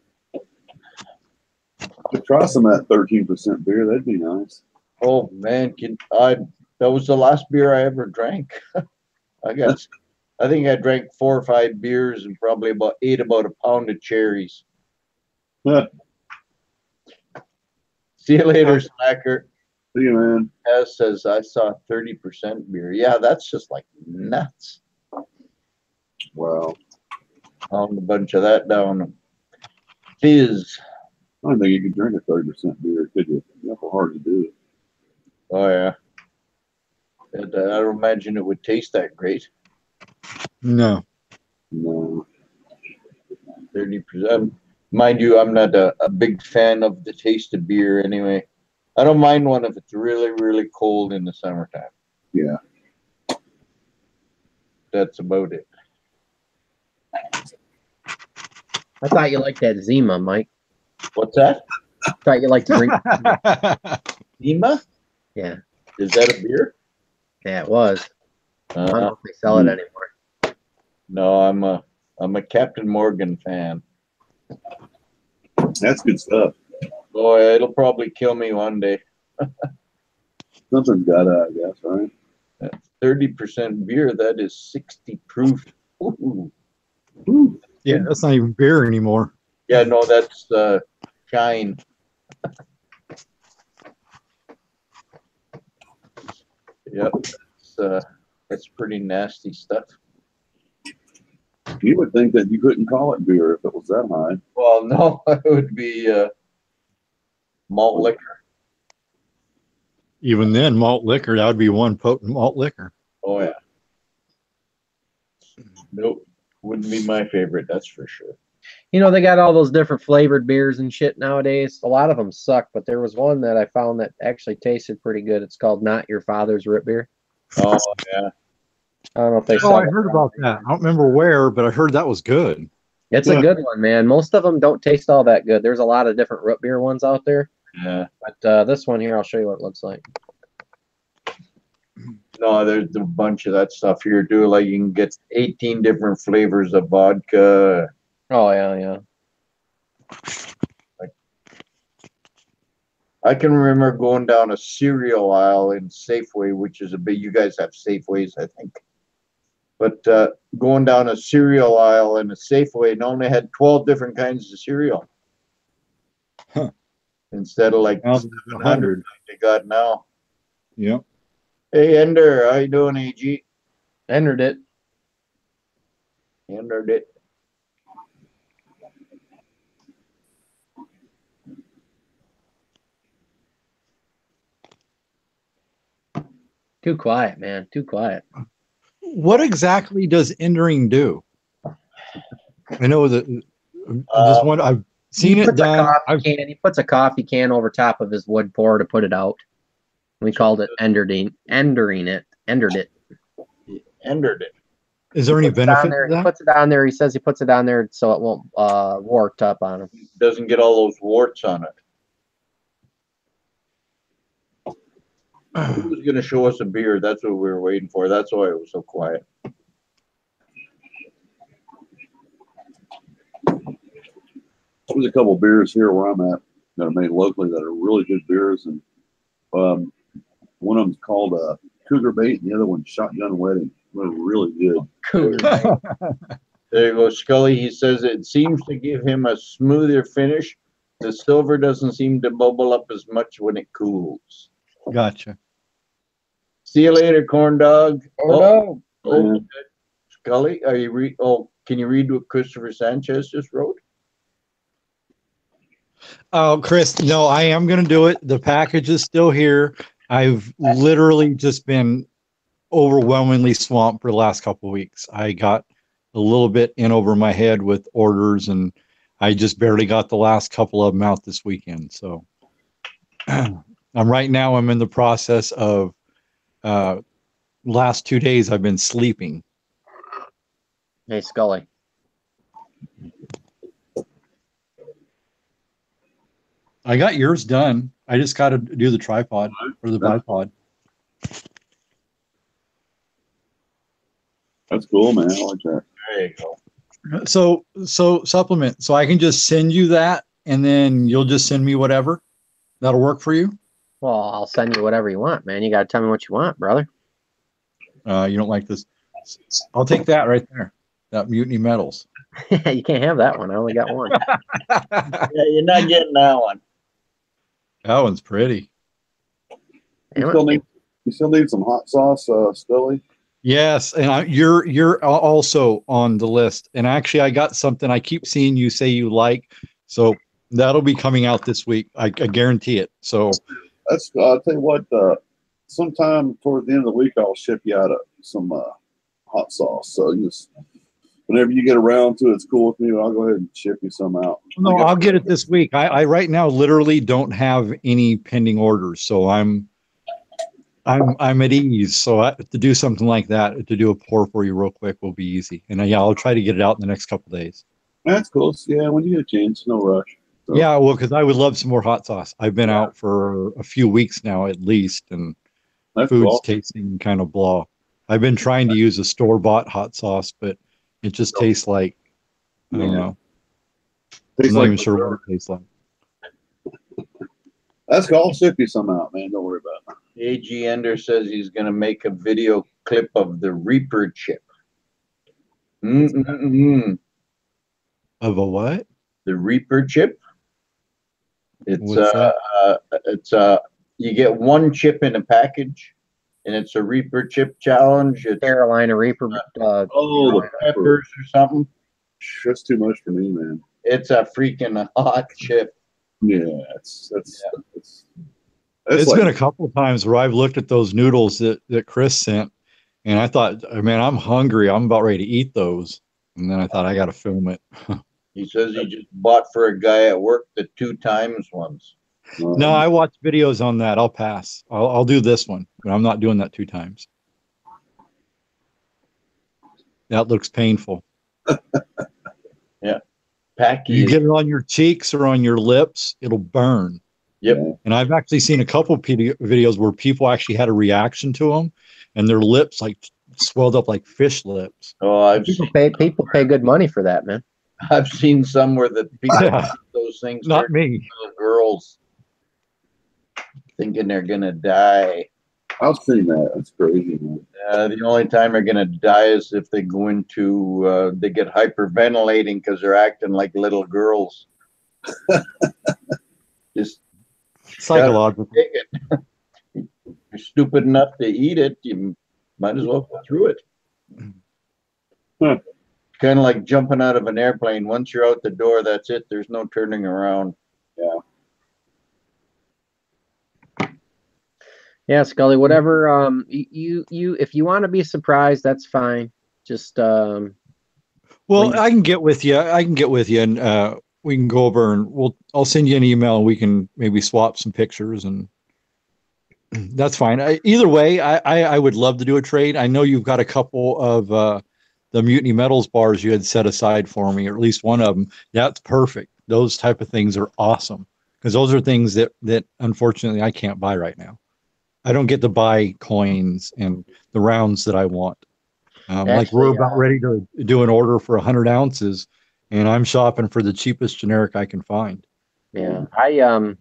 To try some of that 13% beer, that'd be nice. Oh, man. That was the last beer I ever drank. I think I drank 4 or 5 beers and probably ate about a pound of cherries. See you later, Slacker. See you, man. As says, I saw 30% beer. Yeah, that's just like nuts. Wow. Pound a bunch of that down. Fizz. I don't think you could drink a 30% beer, could you? It's awful hard to do it. Oh, yeah. I don't imagine it would taste that great. No. No. 30%. Mind you, I'm not a big fan of the taste of beer anyway. I don't mind one if it's really, really cold in the summertime. Yeah. That's about it. I thought you liked that Zima, Mike. What's that? I thought you liked to drink. Zima? Yeah. Is that a beer? Yeah, it was. I don't know if they sell it anymore. No, I'm a Captain Morgan fan. That's good stuff. Boy, it'll probably kill me one day. Something's got to, I guess, right? 30% beer, that is 60 proof. Ooh. Ooh. Yeah, that's not even beer anymore. Yeah, no, that's shine. Yep, that's pretty nasty stuff. You would think that you couldn't call it beer if it was that high. Well, no, it would be malt liquor. Even then, malt liquor, that would be one potent malt liquor. Oh, yeah. Nope, wouldn't be my favorite, that's for sure. You know, they got all those different flavored beers and shit nowadays. A lot of them suck, but there was one that I found that actually tasted pretty good. It's called Not Your Father's Root Beer. Oh, yeah. I don't know if they Oh, sell I it. heard about that. I don't remember where, but I heard that was good. It's a good one, man. Most of them don't taste all that good. There's a lot of different root beer ones out there. Yeah. But this one here, I'll show you what it looks like. No, there's a bunch of that stuff here, too. Like you can get 18 different flavors of vodka. Oh, yeah. I can remember going down a cereal aisle in Safeway, which is a big, you guys have Safeways, I think. But going down a cereal aisle in a Safeway and only had 12 different kinds of cereal. Huh. Instead of like 100 they got now. Yep. Hey, Ender, how you doing, AG? Entered it. Entered it. Too quiet, man. Too quiet. What exactly does entering do? I know that this one I've seen it done. He puts a coffee can over top of his wood pour to put it out. We called it endering it. Entered it. Entered it. Is there any benefit to He that? puts it on there. He says he puts it on there so it won't wart up on him. Doesn't get all those warts on it. Who was going to show us a beer? That's what we were waiting for. That's why it was so quiet. There's a couple of beers here where I'm at that are made locally that are really good beers, and one of them's called Cougar Bait, and the other one's Shotgun Wedding. They're really good. Cooler. There you go, Scully. He says it seems to give him a smoother finish. The silver doesn't seem to bubble up as much when it cools. Gotcha. See you later, corn dog. Oh, Oh, Scully, are you can you read what Christopher Sanchez just wrote? Oh, Chris, no, I am going to do it. The package is still here. I've literally just been overwhelmingly swamped for the last couple of weeks. I got a little bit in over my head with orders, and I just barely got the last couple of them out this weekend. So I'm in the process of last 2 days I've been sleeping. Hey, Scully. I got yours done. I just got to do the tripod or the bipod. That's cool, man. I like that. There you go. So supplement. So I can just send you that, and then you'll just send me whatever. That'll work for you. Well, I'll send you whatever you want, man. You got to tell me what you want, brother. You don't like this? I'll take that right there. That Mutiny Metals. You can't have that one. I only got one. Yeah, you're not getting that one. That one's pretty. You still need some hot sauce, Scully? Yes, and you're also on the list. And actually, I got something I keep seeing you say you like, so that'll be coming out this week. I guarantee it. So that's. I'll tell you what. Sometime toward the end of the week, I'll ship you out some hot sauce. So just whenever you get around to it, it's cool with me. I'll go ahead and ship you some out. No, I'll get it this week. I right now literally don't have any pending orders, so I'm at ease. So to do something like that, to do a pour for you real quick will be easy. And yeah, I'll try to get it out in the next couple of days. That's cool. Yeah, when you get a chance, no rush. So. Yeah, well, because I would love some more hot sauce. I've been out for a few weeks now at least, and that's food's cool. tasting kind of blah. I've been trying to use a store-bought hot sauce, but it just tastes like, I don't know. I'm not even sure what it tastes like. That's cool. I'll ship you some out, man. Don't worry about it. A.G. Ender says he's going to make a video clip of the Reaper chip. Of a what? The Reaper chip. It's you get one chip in a package, and it's a Reaper chip challenge. It's Carolina Reaper. The peppers or something. That's too much for me, man. It's a freaking hot chip. Yeah, it's like, been a couple of times where I've looked at those noodles that Chris sent, and I thought, man, I'm hungry. I'm about ready to eat those. And then I thought I got to film it. He says he just bought for a guy at work the 2 times ones. No, I watched videos on that. I'll pass. I'll do this one, but I'm not doing that 2 times. That looks painful. Yeah. Packy. You get it on your cheeks or on your lips, it'll burn. Yep. And I've actually seen a couple of videos where people actually had a reaction to them, and their lips like swelled up like fish lips. Oh, people pay good money for that, man. I've seen some where the people those things. Not me. Little girls thinking they're gonna die. I've seen that. That's crazy, man. The only time they're gonna die is if they go into they get hyperventilating because they're acting like little girls. Just psychological. You're stupid enough to eat it, you might as well go through it. Huh. Kind of like jumping out of an airplane. Once you're out the door, that's it. There's no turning around. Yeah. Yeah, Scully, whatever. You if you want to be surprised, that's fine. Just well, I can get with you. And we can go over and I'll send you an email and we can maybe swap some pictures, and that's fine. Either way, I would love to do a trade. I know you've got a couple of the Mutiny Metals bars you had set aside for me, or at least one of them. That's perfect. Those type of things are awesome, because those are things that unfortunately I can't buy right now. I don't get to buy coins and the rounds that I want. Like we're about ready to do an order for 100 ounces, and I'm shopping for the cheapest generic I can find. Yeah, I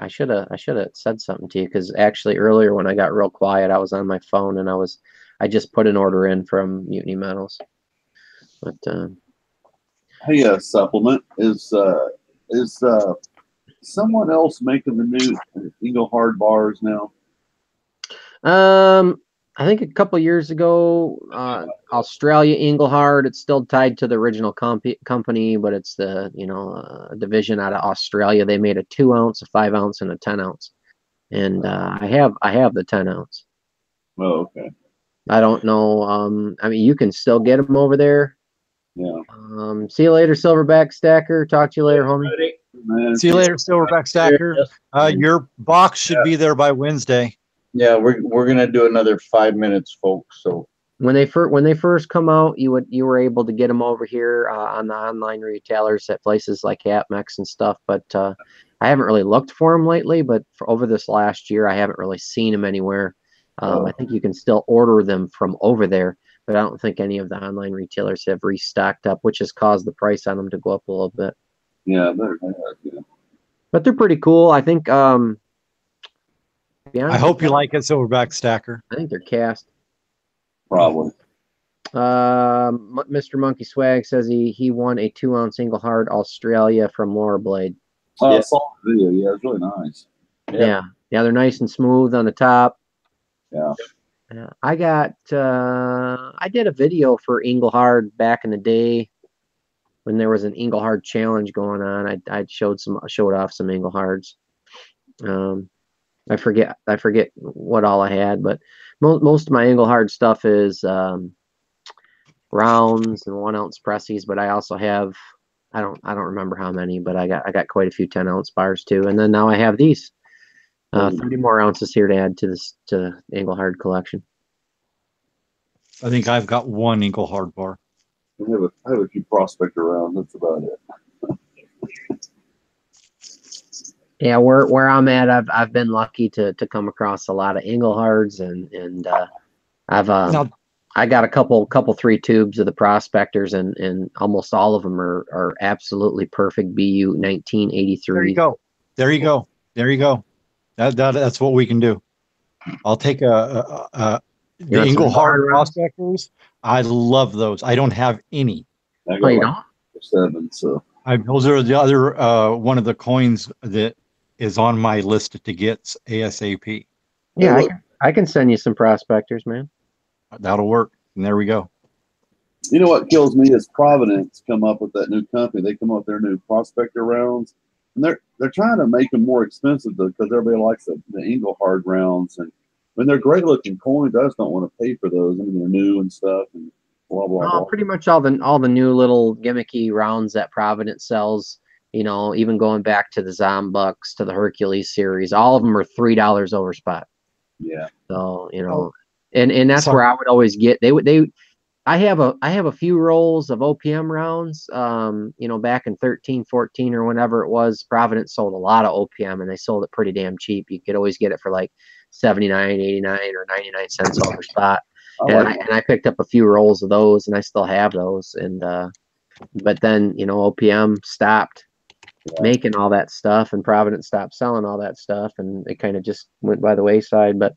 should have said something to you, because actually earlier when I got real quiet, I was on my phone and I was I just put an order in from Mutiny Metals. But hey, supplement is someone else making the new Eagle Hard bars now? I think a couple years ago, Australia Engelhard. It's still tied to the original company, but it's the division out of Australia. They made a 2 ounce, a 5 ounce, and a 10 ounce, and I have the 10 ounce. Oh, okay. I don't know. I mean, you can still get them over there. Yeah. See you later, Silverback Stacker. Talk to you later, homie. Man, See you later, Silverback Stacker. Your box should be there by Wednesday. Yeah, we're gonna do another 5 minutes, folks. So when they first come out, you were able to get them over here on the online retailers at places like AppMex and stuff. But I haven't really looked for them lately. But over this last year, I haven't really seen them anywhere. I think you can still order them from over there, but I don't think any of the online retailers have restocked up, which has caused the price on them to go up a little bit. Yeah, but they're pretty cool. I think. I hope you like it, Silverback Stacker. I think they're cast. Probably. Mr. Monkey Swag says he won a 2 ounce Engelhard Australia from Laura Blade. Oh, I saw the video. Yeah, it's really nice. Yeah, they're nice and smooth on the top. Yeah. I did a video for Engelhard back in the day when there was an Engelhard challenge going on. I showed off some Engelhards. I forget what all I had, but most of my Engelhard stuff is rounds and 1 ounce pressies. But I also have I don't remember how many, but I got quite a few 10 ounce bars too. And then now I have these 30 more ounces here to add to the Engelhard collection. I think I've got one Engelhard bar. I have a few prospector rounds. That's about it. Yeah, where I'm at, I've been lucky to come across a lot of Engelhards, and I got a couple 3 tubes of the prospectors, and almost all of them are absolutely perfect BU 1983. There you go. That's what we can do. I'll take the Engelhard prospectors. I love those. I don't have any. I got you don't? 7, so those are the other one of the coins that is on my list to get ASAP. Yeah, I can send you some prospectors, man. That'll work. And there we go. You know what kills me is Providence come up with that new company. They come up with their new prospector rounds, and they're trying to make them more expensive because everybody likes the Engelhard rounds. And when they're great looking coins, I just don't want to pay for those. I mean, they're new and stuff, and blah blah blah. Pretty much all the new little gimmicky rounds that Providence sells. Even going back to the Zombucks, to the Hercules series, all of them are $3 over spot. Yeah. So and that's where I would always get. I have a few rolls of OPM rounds. Back in 13, 14 or whenever it was, Providence sold a lot of OPM, and they sold it pretty damn cheap. You could always get it for like 79, 89, or 99 cents over spot. And I picked up a few rolls of those, and I still have those. And but then OPM stopped making all that stuff, and Providence stopped selling all that stuff, and it kind of just went by the wayside. But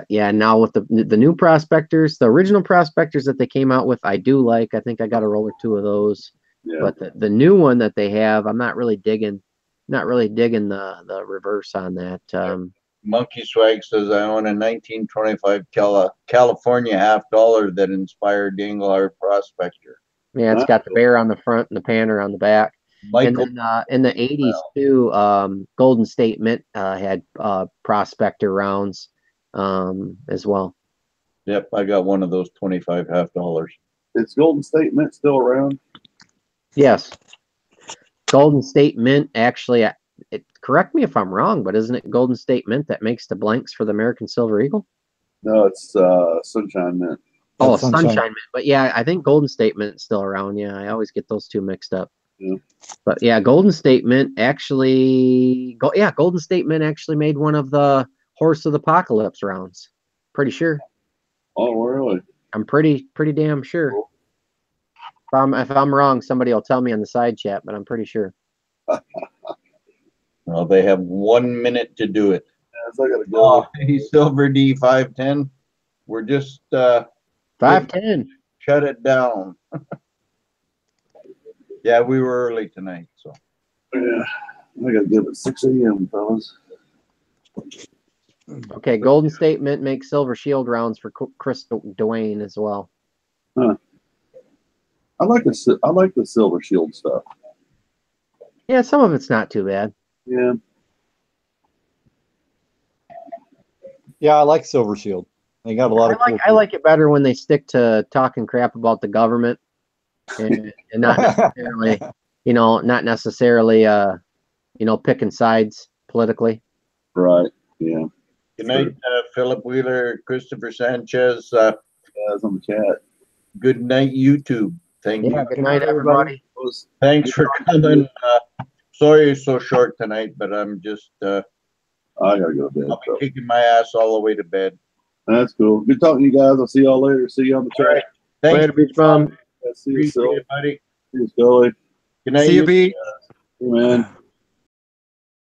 now with the new prospectors, the original prospectors that they came out with, I do like. I think I got a roll or 2 of those. Yeah. But the new one that they have, I'm not really digging the reverse on that. Monkey Swag says I own a 1925 California $50 that inspired the Engelhard prospector. Yeah, it's got the bear on the front and the panner on the back. And then in the 80s too, Golden State Mint had prospector rounds as well. Yep, I got one of those 25 $50. Is Golden State Mint still around? Yes. Golden State Mint actually, correct me if I'm wrong, but isn't it Golden State Mint that makes the blanks for the American Silver Eagle? No, it's Sunshine Mint. Oh, Sunshine Mint. But yeah, I think Golden State Mint's still around. Yeah, I always get those two mixed up. Yeah. But yeah, Golden State Mint actually made one of the Horse of the Apocalypse rounds. Pretty sure. Oh, really? I'm pretty damn sure. Cool. If I'm wrong, somebody will tell me on the side chat, but I'm pretty sure. Well, they have 1 minute to do it. Yeah, so I gotta go. Hey, Silver D510. We're just 5:10. shut it down. Yeah, we were early tonight, so. Yeah, I gotta give it 6 a.m., fellas. Okay, Golden State Mint makes Silver Shield rounds for Chris Dwayne as well. Huh. I like the Silver Shield stuff. Yeah, some of it's not too bad. Yeah. Yeah, I like Silver Shield. They got a lot of. I like it better when they stick to talking crap about the government and not necessarily, not necessarily, picking sides politically. Right. Yeah. Good night, Philip Wheeler, Christopher Sanchez. Guys on the chat. Good night, YouTube. Thank you. Good night, everybody. Thanks for coming. Sorry it's so short tonight, but I'm just I gotta go to bed. I'll be kicking my ass all the way to bed. That's cool. Good talking to you guys. I'll see y'all later. See you on the track. Right. Thanks, later, Beach Bum. See you, Appreciate it, buddy. See you, Scully. Good night. See you, Pete. Hey, man.